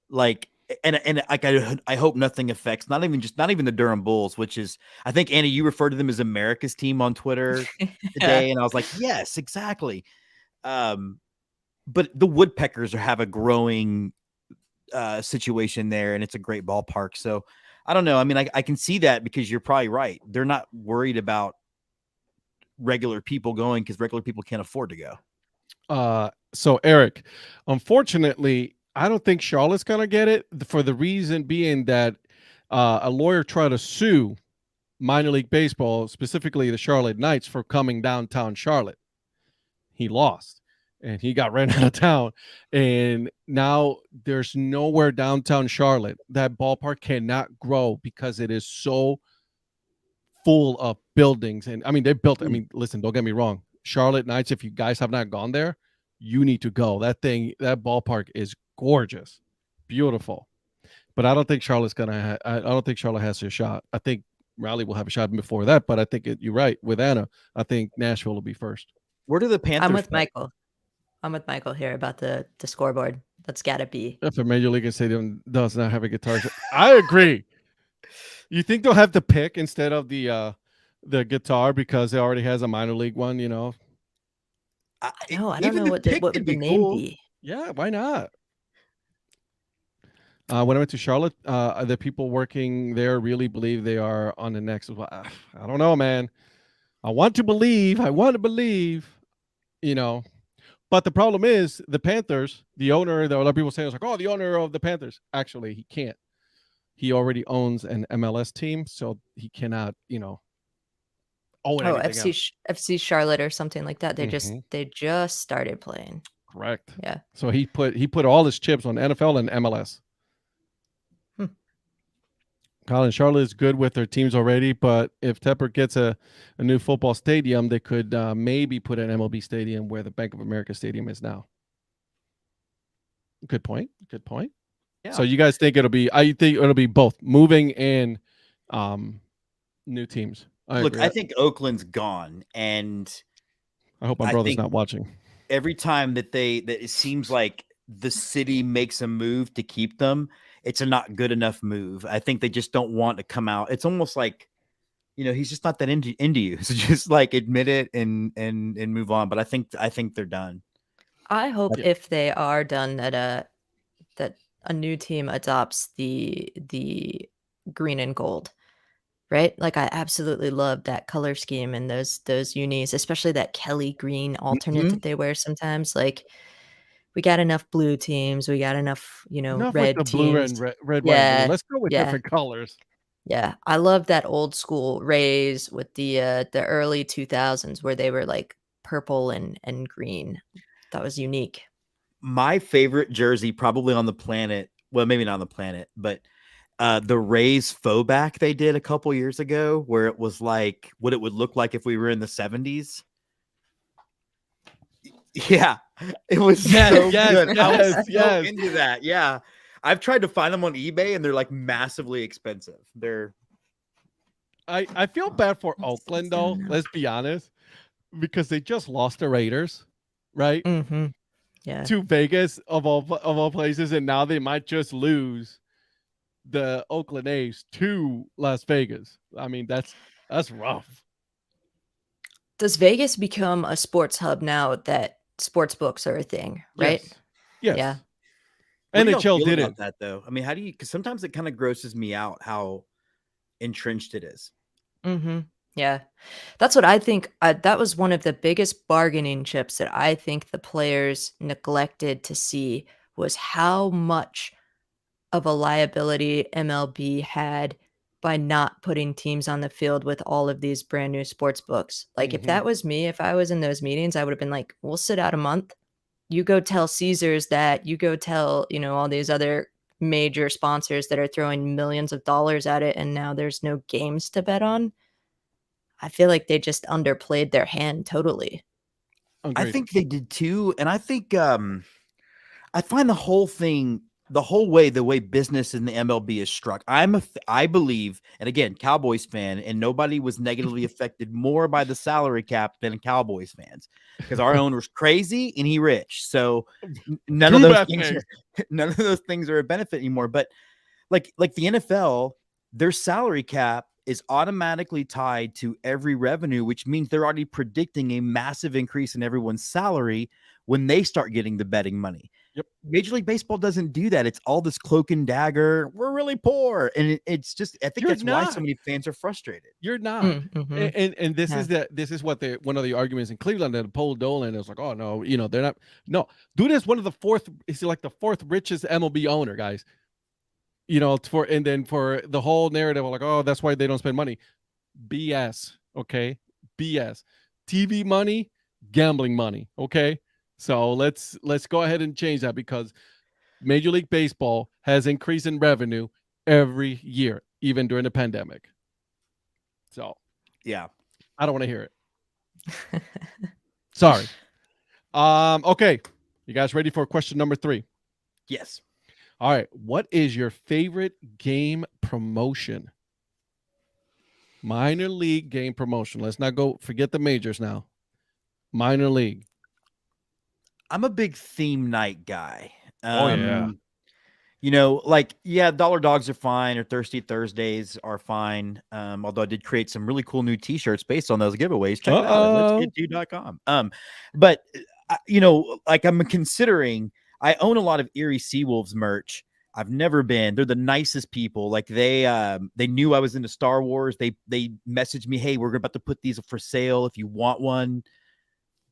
Like and like I hope nothing affects not even the Durham Bulls, which is I think Anna, you referred to them as America's team on Twitter today, and I was like, yes, exactly. But the Woodpeckers have a growing situation there, and it's a great ballpark. So I don't know. I mean, I can see that because you're probably right. They're not worried about regular people going because regular people can't afford to go. So Eric, unfortunately, I don't think Charlotte's gonna get it for the reason being that a lawyer tried to sue minor league baseball, specifically the Charlotte Knights, for coming downtown Charlotte. He lost and he got ran out of town. And now there's nowhere downtown Charlotte. That ballpark cannot grow because it is so full of buildings. And I mean, they built, I mean, listen, don't get me wrong. Charlotte Knights, if you guys have not gone there, you need to go. That ballpark is gorgeous, beautiful. But I don't think Charlotte's gonna. I don't think Charlotte has a shot. I think Raleigh will have a shot before that. But I think you're right with Anna. I think Nashville will be first. Where do the Panthers? I'm with Michael. I'm with Michael here about the scoreboard. That's gotta be. If a Major League Stadium does not have a guitar, I agree. You think they'll have the pick instead of the guitar because it already has a minor league one? I don't know what would the name be. Yeah, why not? When I went to Charlotte, the people working there really believe they are on the next. I don't know, man. I want to believe. But the problem is the Panthers, the owner, a lot of people saying, like, oh, the owner of the Panthers. Actually, he can't. He already owns an MLS team, so he cannot, own anything else. FC Charlotte or something like that. They just started playing. Correct. Yeah. So he put all his chips on NFL and MLS. Colin, Charlotte is good with their teams already, but if Tepper gets a new football stadium, they could maybe put an MLB stadium where the Bank of America Stadium is now. Good point. Yeah. So you guys think I think it'll be both moving and new teams. I think Oakland's gone, and I hope my brother's not watching. Every time that it seems like the city makes a move to keep them, it's a not good enough move. I think they just don't want to come out. It's almost like, he's just not that into you. So just like admit it and move on. But I think they're done. I hope if they are done that a new team adopts the green and gold. Right? Like I absolutely love that color scheme and those unis, especially that Kelly green alternate that they wear sometimes. Like we got enough blue teams, we got enough, enough red with the teams. Blue and red, white, blue. Let's go with different colors. Yeah, I love that old school Rays with the early 2000s where they were like purple and green. That was unique. My favorite jersey probably on the planet, well, maybe not on the planet, but the Rays faux back they did a couple years ago where it was like what it would look like if we were in the 70s. Yeah, it was so good. I was so into that. Yeah, I've tried to find them on eBay and they're like massively expensive. I feel bad for Oakland though. Let's be honest, because they just lost the Raiders, right? Mm-hmm. Yeah, to Vegas of all places, and now they might just lose the Oakland A's to Las Vegas. I mean, that's rough. Does Vegas become a sports hub now that sports books are a thing, right? Yes. Yeah. NHL did it. That though, I mean, how do you? Because sometimes it kind of grosses me out how entrenched it is. Mm-hmm. Yeah, that's what I think. That was one of the biggest bargaining chips that I think the players neglected to see was how much of a liability MLB had by not putting teams on the field with all of these brand new sports books. Like, if that was me, if I was in those meetings, I would have been like, we'll sit out a month. You go tell Caesars that, you go tell, all these other major sponsors that are throwing millions of dollars at it, and now there's no games to bet on. I feel like they just underplayed their hand totally. I Agreed. think they did too, and I think I find the whole thing, the way business in the MLB is struck. I believe, and again, Cowboys fan, and nobody was negatively affected more by the salary cap than Cowboys fans, because our owner's crazy and he rich. So none of Two those bad things, things. none of those things are a benefit anymore. But like the NFL, their salary cap is automatically tied to every revenue, which means they're already predicting a massive increase in everyone's salary when they start getting the betting money. Yep. Major League Baseball doesn't do that. It's all this cloak and dagger. We're really poor. And it's just, I think You're that's why so not. many fans are frustrated. You're not. Mhm. And this Yeah. is what one of the arguments in Cleveland, that Paul Dolan is like, oh no, they're not. No, dude is one of the fourth. Is like the fourth richest MLB owner, guys. And then for the whole narrative of like, oh, that's why they don't spend money. BS. Okay, BS. TV money, gambling money. Okay, so let's go ahead and change that, because Major League Baseball has increased in revenue every year, even during the pandemic. So Yeah. I don't want to hear it. Sorry. Okay. You guys ready for question number 3? Yes. All right. What is your favorite game promotion? Minor league game promotion. Let's not forget the majors now. Minor league. I'm a big theme night guy. Oh, yeah. Dollar Dogs are fine, or Thirsty Thursdays are fine. Although I did create some really cool new t-shirts based on those giveaways. Check it out at letsget2.com. But I'm considering, I own a lot of Erie Seawolves merch. I've never been. They're the nicest people. Like they knew I was into Star Wars. They messaged me, hey, we're about to put these for sale if you want one.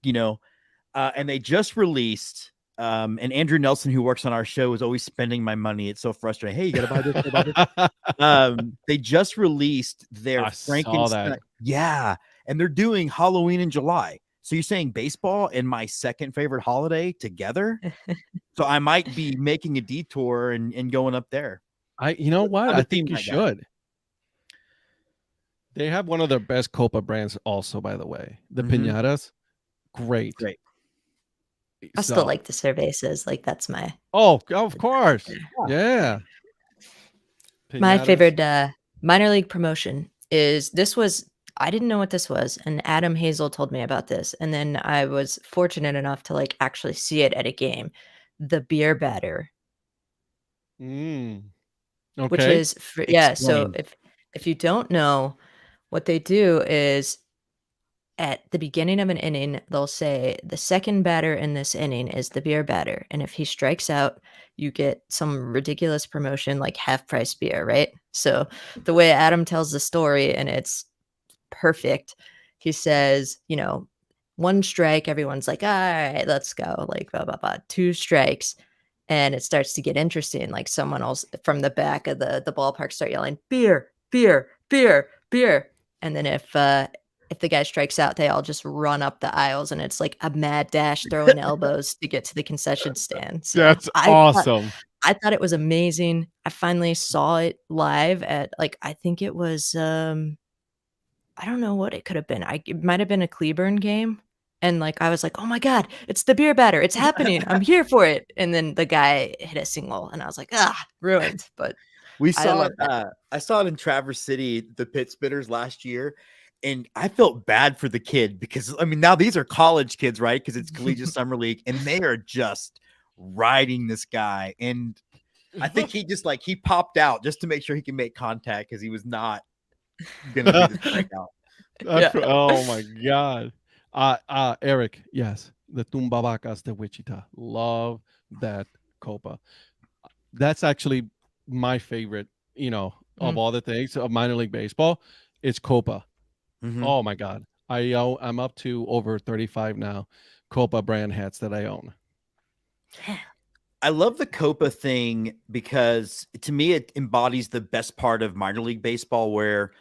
And they just released. And Andrew Nelson, who works on our show, is always spending my money. It's so frustrating. Hey, you gotta buy this. Gotta buy this. They just released their I saw Frankenstein. that. Yeah, and they're doing Halloween in July. So you're saying baseball and my second favorite holiday together? So I might be making a detour and going up there. You know what? I'm a I think theme you night guy. should. They have one of their best Copa brands also, by the way. The piñatas, great. I still like the cervezas. Like, that's my Oh, of course. Yeah. my Piñatas. favorite minor league promotion is I didn't know what this was, and Adam Hazel told me about this, and then I was fortunate enough to like actually see it at a game. The beer batter, which Okay. is so Explain. if you don't know, what they do is at the beginning of an inning, they'll say the second batter in this inning is the beer batter. And if he strikes out, you get some ridiculous promotion like half price beer, right? So the way Adam tells the story, and it's perfect, he says, one strike, everyone's like, all right, let's go. Like, blah, blah, blah. 2 strikes. And it starts to get interesting. Like, someone else from the back of the ballpark start yelling, beer, beer, beer, beer. And then if the guy strikes out, they all just run up the aisles, and it's like a mad dash throwing elbows to get to the concession stand. So That's awesome. I thought it was amazing. I finally saw it live at I think it was I don't know what it could have been. It might have been a Cleburne game. And I was like, oh my God, it's the beer batter. It's happening. I'm here for it. And then the guy hit a single, and I was like, ruined. But We I saw love it. I saw it in Traverse City, the Pit Spitters last year, and I felt bad for the kid because now these are college kids, right? Because it's collegiate summer league, and they are just riding this guy. And I think he just he popped out just to make sure he can make contact because he was not gonna do the strikeout. Oh my God. Eric, yes, the Tumbabacas de Wichita. Love that Copa. That's actually my favorite, of all the things of minor league baseball. It's Copa. Oh my God. I'm up to over 35 now Copa brand hats that I own. I love the Copa thing because to me it embodies the best part of minor league baseball, where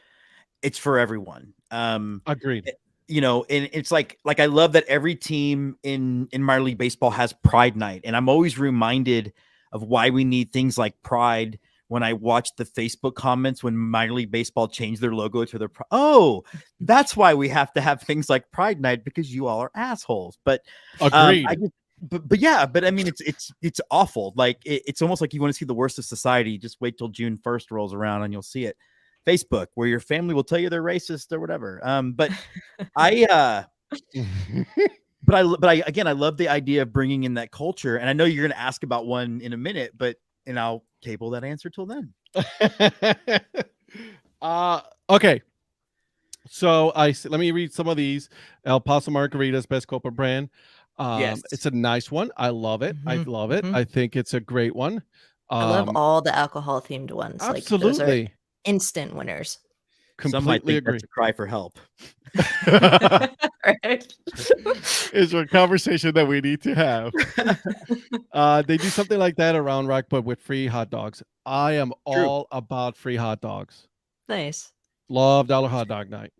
it's for everyone. Agreed. You know, and it's like I love that every team in minor league baseball has Pride Night, and I'm always reminded of why we need things like Pride when I watch the Facebook comments when minor league baseball changed their logo to their that's why we have to have things like Pride Night, because you all are assholes. But Agreed. I just but yeah, but I mean it's awful. Like it's almost like you want to see the worst of society. Just wait till June 1st rolls around and you'll see it. Facebook, where your family will tell you they're racist or whatever. But I again, I love the idea of bringing in that culture. And I know you're going to ask about one in a minute, and I'll table that answer till then. Okay. So let me read some of these. El Paso Margarita's best Copa brand. Yes. It's a nice one. I love it. I love it. I think it's a great one. I love all the alcohol themed ones. Like those are Absolutely. instant winners. Some might Completely think agree. that's a cry for help. Right? It's a conversation that we need to have. They do something like that around Rock, but with free hot dogs. I am all about free hot dogs. Nice. Love dollar hot dog night.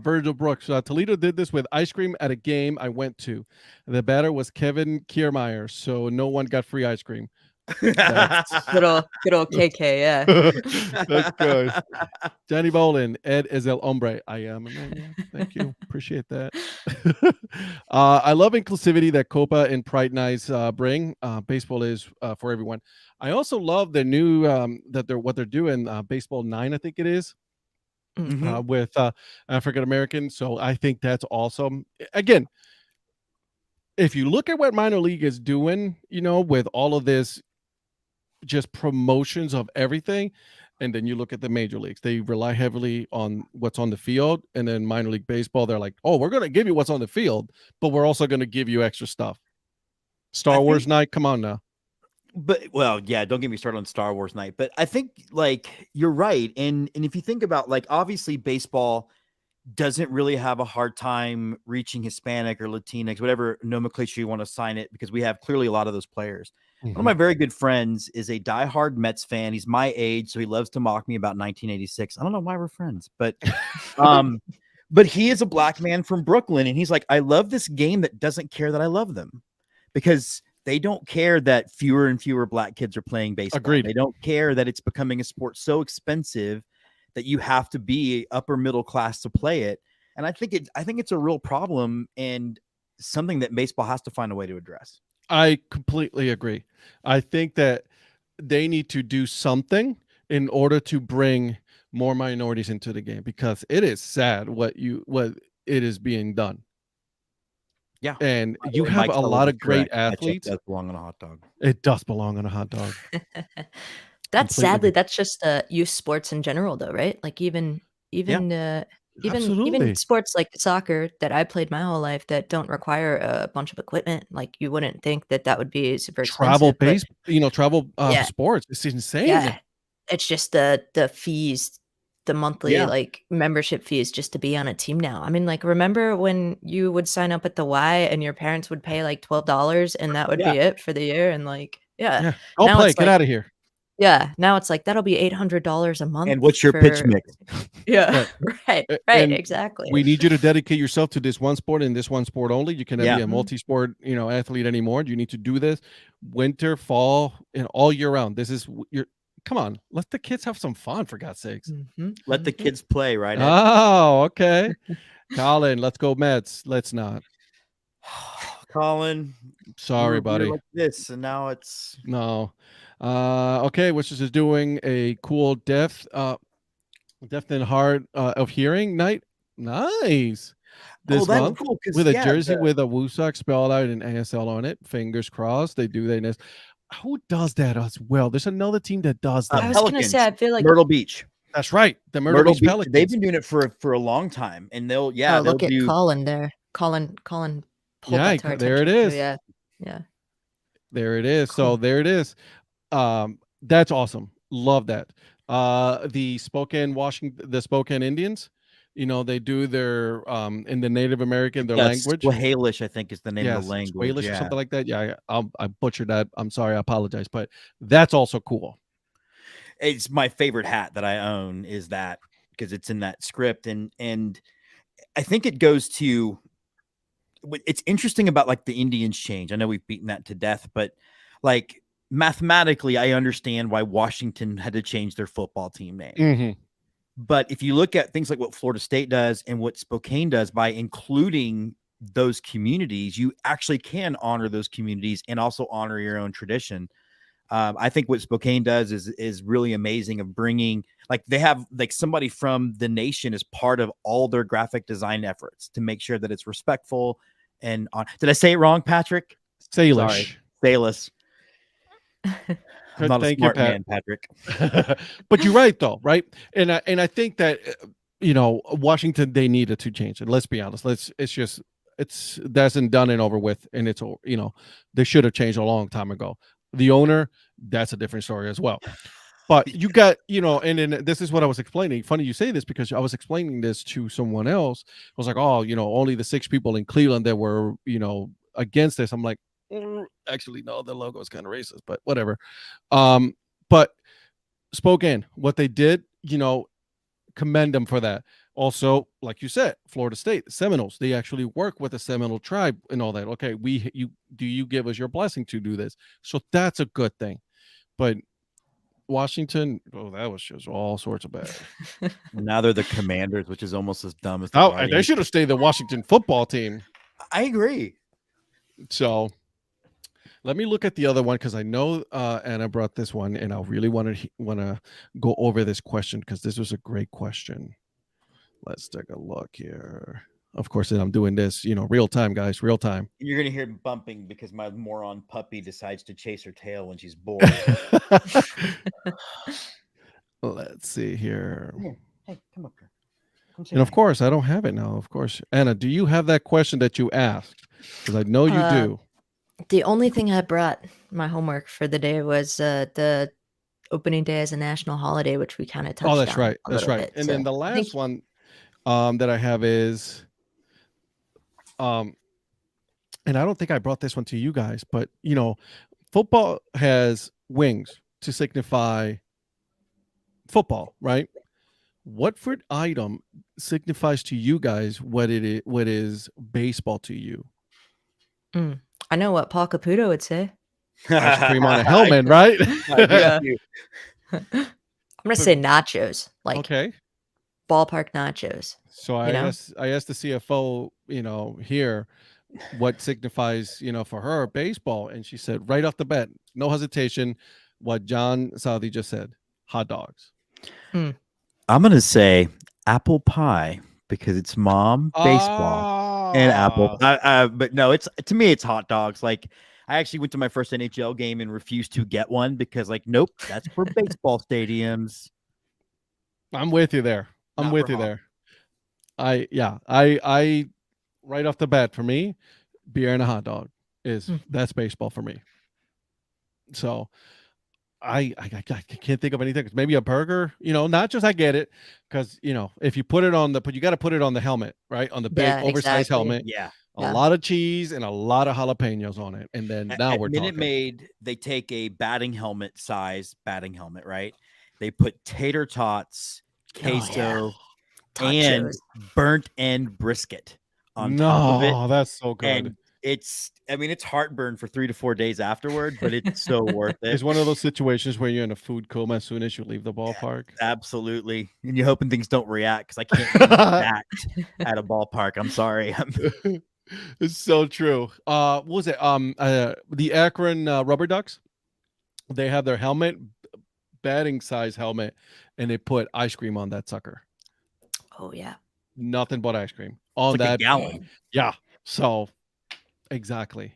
Virgil Brooks. Toledo did this with ice cream at a game I went to. The batter was Kevin Kiermaier, so no one got free ice cream. Good old KK, yeah. That's good. Johnny Bolin, Ed is el hombre. I am. Thank you. Appreciate that. I love inclusivity that Copa and Pride Nights bring. Baseball is for everyone. I also love the new what they're doing. Baseball 9, I think it is. With African Americans. So I think that's awesome. Again, if you look at what minor league is doing, with all of this just promotions of everything, and then you look at the major leagues, they rely heavily on what's on the field, and then minor league baseball, they're like, oh, we're going to give you what's on the field, but we're also going to give you extra stuff. Star Wars night, come on now. But don't get me started on Star Wars night. But I think like you're right, and if you think about, like, obviously baseball doesn't really have a hard time reaching Hispanic or Latinx, whatever nomenclature you want to assign it, because we have clearly a lot of those players. One of my very good friends is a diehard Mets fan. He's my age, so he loves to mock me about 1986. I don't know why we're friends, but but he is a black man from Brooklyn, and he's like, I love this game that doesn't care that I love them, because they don't care that fewer and fewer black kids are playing baseball. Agreed. They don't care that it's becoming a sport so expensive that you have to be upper middle class to play it. And I think it's a real problem, and something that baseball has to find a way to address. I completely agree. I think that they need to do something in order to bring more minorities into the game, because it is sad what it is being done. Yeah. And you have a lot of great athletes. Does belong on a hot dog. It does belong on a hot dog. Sadly, that's just youth sports in general, though, right? Like even Absolutely. sports like soccer that I played my whole life that don't require a bunch of equipment. Like you wouldn't think that would be super expensive. Travel sports. It's insane. Yeah, it's just the fees, the monthly like membership fees just to be on a team now. I mean, like, remember when you would sign up at the Y and your parents would pay like $12 and that would be it for the year? And like, I'll now play. it's Get like, out of here. yeah, now it's like that'll be $800 a month. And what's your pitch mix? Yeah, right, exactly. We need you to dedicate yourself to this one sport and this one sport only. You cannot be a multi-sport, athlete anymore. You need to do this winter, fall, and all year round. This is come on, let the kids have some fun, for God's sakes. Let the kids play, right? Ed? Oh, okay. Colin, let's go Mets. Let's not. Colin, sorry, buddy. Like this, and now it's no. Okay, which is doing a cool deaf and hard of hearing night. Nice. This month cool, with a jersey with a Woosock spelled out in ASL on it. Fingers crossed. They do that. Who does that as well? There's another team that does that. I was going to say, I feel like Myrtle Beach. That's right. The Myrtle Beach Pelicans. They've been doing it for a long time, and they'll look at Colin there. Colin. Yeah, there it is. Yeah. There it is. Cool. So there it is. That's awesome. Love that. The Spokane Indians. they do their in the Native American their Yeah, language. Swahilish, I think, is the name of the Yes, language. Squalish or Yeah. something like that. Yeah, I butchered that. I'm sorry, I apologize, but that's also cool. It's my favorite hat that I own is that because it's in that script. And I think it goes to it's interesting about like the Indians change. I know we've beaten that to death, but like mathematically, I understand why Washington had to change their football team name. Mhm. But if you look at things like what Florida State does and what Spokane does by including those communities, you actually can honor those communities and also honor your own tradition. I think what Spokane does is really amazing of bringing like they have like somebody from the nation as part of all their graphic design efforts to make sure that it's respectful and on. Did I say it wrong, Patrick? Sorry, Salish. Salus. I'm Good, not a thank you, smart Pat. man, Patrick. But you're right, though, right? And I think that Washington, they needed to change it. Let's be honest. It's that's and done and over with, and they should have changed a long time ago. The owner, that's a different story as well. But you got, and then this is what I was explaining. Funny you say this because I was explaining this to someone else. I was like, oh, only the 6 people in Cleveland that were, against this. I'm like, actually, no, the logo is kind of racist, but whatever. But Spokane, what they did, commend them for that. Also, like you said, Florida State, Seminoles, they actually work with the Seminole tribe and all that. Okay, you give us your blessing to do this. So that's a good thing. But Washington, oh, that was just all sorts of bad. Now they're the Commanders, which is almost as dumb as the Oh, they Guardians. should have stayed the Washington football team. I agree. So let me look at the other one because I know Anna brought this one, and I really want to go over this question because this was a great question. Let's take a look here. Of course, I'm doing this, real time, guys, real time. You're gonna hear bumping because my moron puppy decides to chase her tail when she's bored. Let's see here. Hey, come up here. And of course, I don't have it now. Of course, Anna, do you have that question that you asked? Because I know you do. The only thing I brought my homework for the day was the opening day as a national holiday, which we kind of touched on. Oh, that's right. a That's little right. bit. And So then the I think last one that I have is, and I don't think I brought this one to you guys, but football has wings to signify football, right? What fruit item signifies to you guys what is baseball to you? I know what Paul Caputo would say. Ice cream on a helmet, right? Yeah. I'm gonna say nachos, like Okay. ballpark nachos. So I asked the CFO, here what signifies, for her baseball, and she said right off the bat, no hesitation, what John Saudi just said, hot dogs. I'm gonna say apple pie because it's mom baseball and apple. But no, it's to me it's hot dogs. Like I actually went to my first NHL game and refused to get one because nope, that's for baseball stadiums. I'm with you there. I'm Not with for you hot. there. I right off the bat for me, beer and a hot dog that's baseball for me. So I can't think of anything. Maybe a burger, nachos. I get it because if you put it on but you got to put it on the helmet, right? On the big oversized helmet. Yeah. A lot of cheese and a lot of jalapenos on it, and then now we're Minute talking. Maid, they take a batting helmet, right? They put tater tots, queso, and burnt end brisket on top of it. No, that's so good. And it's heartburn for 3 to 4 days afterward, but it's so worth it. It's one of those situations where you're in a food coma as soon as you leave the ballpark. Yeah, absolutely. And you're hoping things don't react because I can't eat that at a ballpark. I'm sorry. It's so true. What was it? The Akron Rubber Ducks, they have their helmet, batting size helmet, and they put ice cream on that sucker. Oh yeah. Nothing but ice cream on like that a gallon. Yeah. So exactly.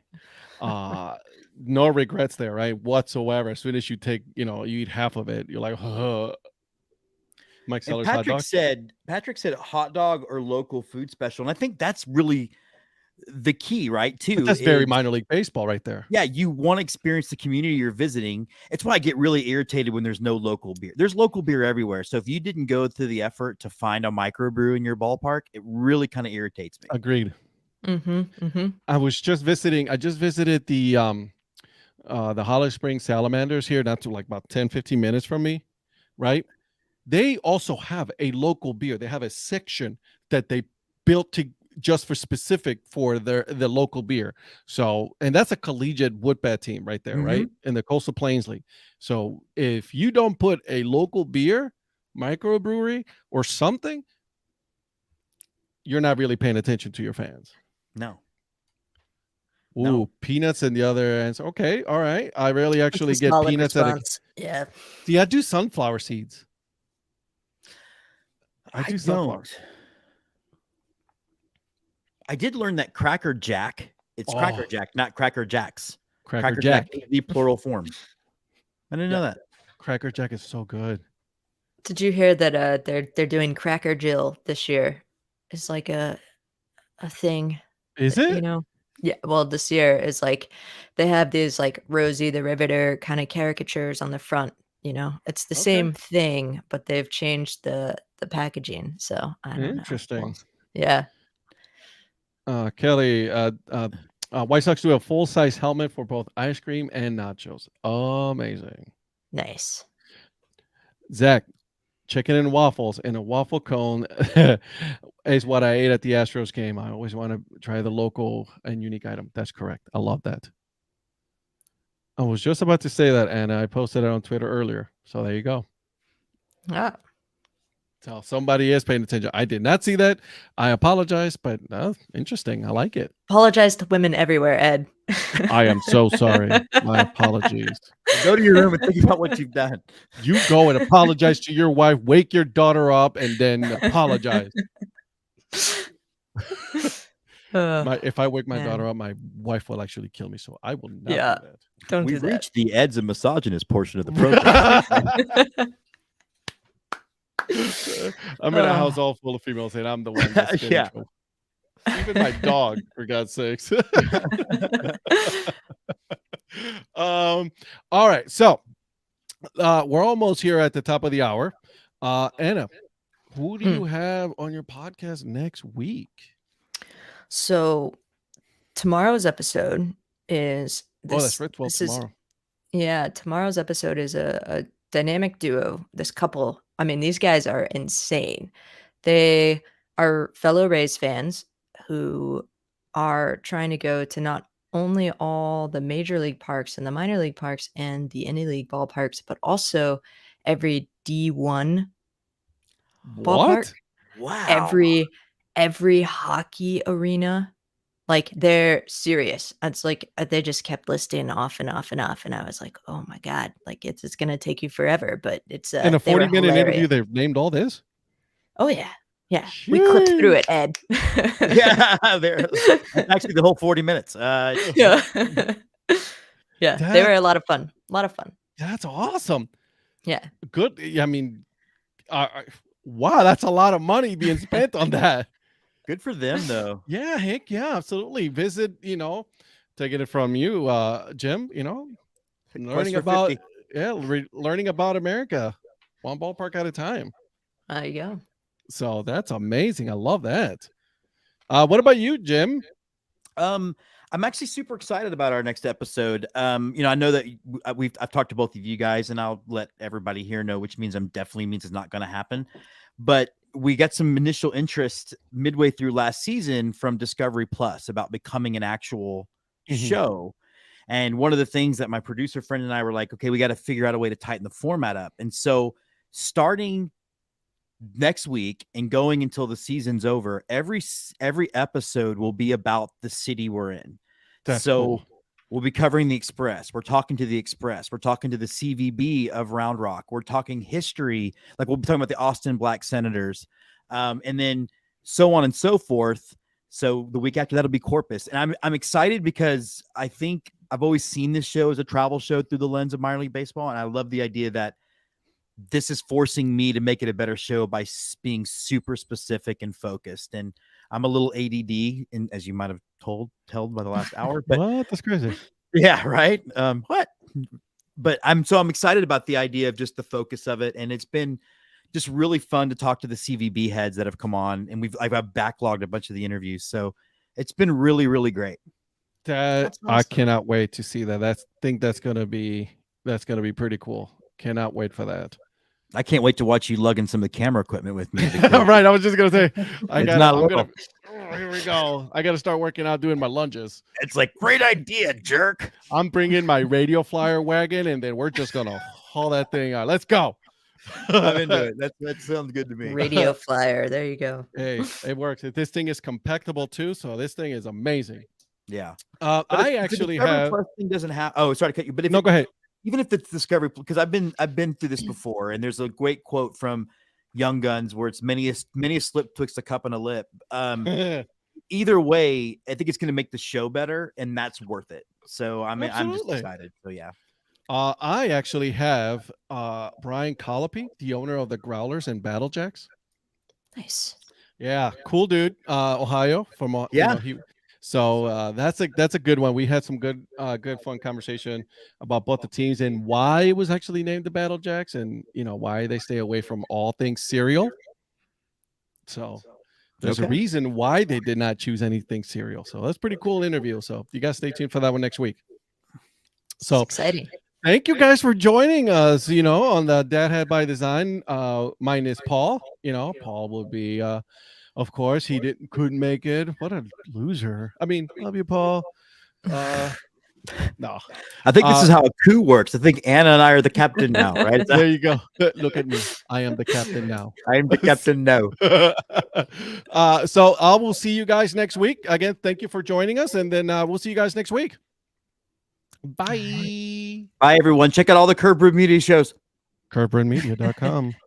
No regrets there, right? Whatsoever. As soon as you take, you eat half of it, you're like, Mike Sellers hot dog. Patrick said hot dog or local food special. And I think that's really the key, right? But Too that's very is minor league baseball right there. yeah, you want to experience the community you're visiting. It's why I get really irritated when there's no local beer. There's local beer everywhere. So if you didn't go through the effort to find a microbrew in your ballpark, it really kind of irritates me. Agreed. Mm-hmm. I just visited the Holly Springs Salamanders here, not to like about 10, 15 minutes from me, right? They also have a local beer. They have a section that they built to just for specific for the local beer. So, and that's a collegiate wood bat team right there, right? In the Coastal Plains League. So if you don't put a local beer, microbrewery, or something, you're not really paying attention to your fans. No. Ooh, No. peanuts and the other ends. Okay, all right. I rarely actually That's a get solid peanuts at a. response. Yeah. See, I do sunflower seeds. I do sunflower. don't. I did learn that Cracker Jack, it's Cracker Oh. Jack, not Cracker Jacks. Cracker Jack. is the plural form. I didn't know that. Cracker Jack is so good. Did you hear that they're doing Cracker Jill this year? It's like a thing, Is you it? know? Yeah, well, this year is like they have these like Rosie the Riveter kind of caricatures on the front, you know. It's the Okay. same thing, but they've changed the packaging. So I don't know. Interesting. Well, yeah. Kelly, White Sox do a full-size helmet for both ice cream and nachos. Amazing. Nice. Zach, chicken and waffles in a waffle cone is what I ate at the Astros game. I always want to try the local and unique item. That's correct. I love that. I was just about to say that, and I posted it on Twitter earlier. So there you go. Ah. So somebody is paying attention. I did not see that. I apologize, but interesting. I like it. Apologize to women everywhere, Ed. I am so sorry. My apologies. Go to your room and think about what you've done. You go and apologize to your wife, wake your daughter up, and then apologize. If I wake my daughter up, my wife will actually kill me. So I will not do that. Don't We've do that. reached the Ed's and misogynist portion of the program. I'm in a house all full of females, and I'm the one that's getting Yeah. trouble. Even my dog, for God's sakes. All right. So we're almost here at the top of the hour. Anna, who do you have on your podcast next week? So tomorrow's episode is this. Oh, that's right. Well, tomorrow. Tomorrow's episode is a dynamic duo. This couple, I mean, these guys are insane. They are fellow Rays fans who are trying to go to not only all the major league parks and the minor league parks and the indie league ballparks, but also every D1 ballpark. Wow. Every hockey arena. Like, they're serious. It's like they just kept listing off and off and off, and I was like, oh my God, like it's going to take you forever, but it's in a 40-minute interview they've named all this. Oh yeah. We clipped through it, Ed. Yeah, actually the whole 40 minutes. Yeah. They were a lot of fun. That's awesome. Yeah. Good. I mean, wow, that's a lot of money being spent on that. Good for them, though. Yeah, Hank. Yeah, absolutely. Visit, taking it from you, Jim, learning about, learning about America, one ballpark at a time. There you go. So that's amazing. I love that. What about you, Jim? I'm actually super excited about our next episode. I know that I've talked to both of you guys, and I'll let everybody here know, which means definitely means it's not going to happen. But we got some initial interest midway through last season from Discovery Plus about becoming an actual show. And one of the things that my producer friend and I were like, okay, we got to figure out a way to tighten the format up. And so starting next week and going until the season's over, every episode will be about the city we're in. That's so cool. We'll be covering the Express. We're talking to the Express. We're talking to the CVB of Round Rock. We're talking history. Like, we'll be talking about the Austin Black Senators, and then so on and so forth. So the week after that'll be Corpus. And I'm excited because I think I've always seen this show as a travel show through the lens of minor league baseball. And I love the idea that this is forcing me to make it a better show by being super specific and focused. And I'm a little ADD, and as you might have told by the last hour, but What? That's crazy. yeah, right. What? But I'm excited about the idea of just the focus of it, and it's been just really fun to talk to the CVB heads that have come on, and I've backlogged a bunch of the interviews, so it's been really, really great. That I cannot wait to see that. That's gonna be pretty cool. Cannot wait for that. I can't wait to watch you lugging some of the camera equipment with me. Right. I was just gonna say Here we go. I gotta start working out doing my lunges. It's like, great idea, jerk. I'm bringing my radio flyer wagon, and then we're just gonna haul that thing out. Let's go. I'm into it. That sounds good to me. Radio flyer. There you go. Hey, it works. This thing is compactable too, so this thing is amazing. Yeah. I actually have. Thing doesn't have. Oh, sorry to cut you, but go ahead. Even if it's Discovery, because I've been through this before, and there's a great quote from Young Guns where it's many a slip twixt a cup and a lip. Either way, I think it's going to make the show better, and that's worth it. So I'm just excited. So yeah. I actually have Brian Colopy, the owner of the Growlers and Battlejacks. Nice. Yeah, cool dude. Ohio from so that's a good one. We had some good fun conversation about both the teams and why it was actually named the Battlejacks, and why they stay away from all things cereal. So there's a reason why they did not choose anything cereal. So that's pretty cool interview. So you guys stay tuned for that one next week. So it's exciting. Thank you guys for joining us, on the Dad Had by Design. Mine is Paul. Paul will be, of course, he couldn't make it. What a loser. I mean, love you, Paul. No. I think this is how a coup works. I think Anna and I are the captain now, right? There you go. Look at me. I am the captain now. I am the captain now. So I will see you guys next week. Again, thank you for joining us, and then we'll see you guys next week. Bye. Bye, everyone. Check out all the Curb Room Media shows. CurbRunMedia.com.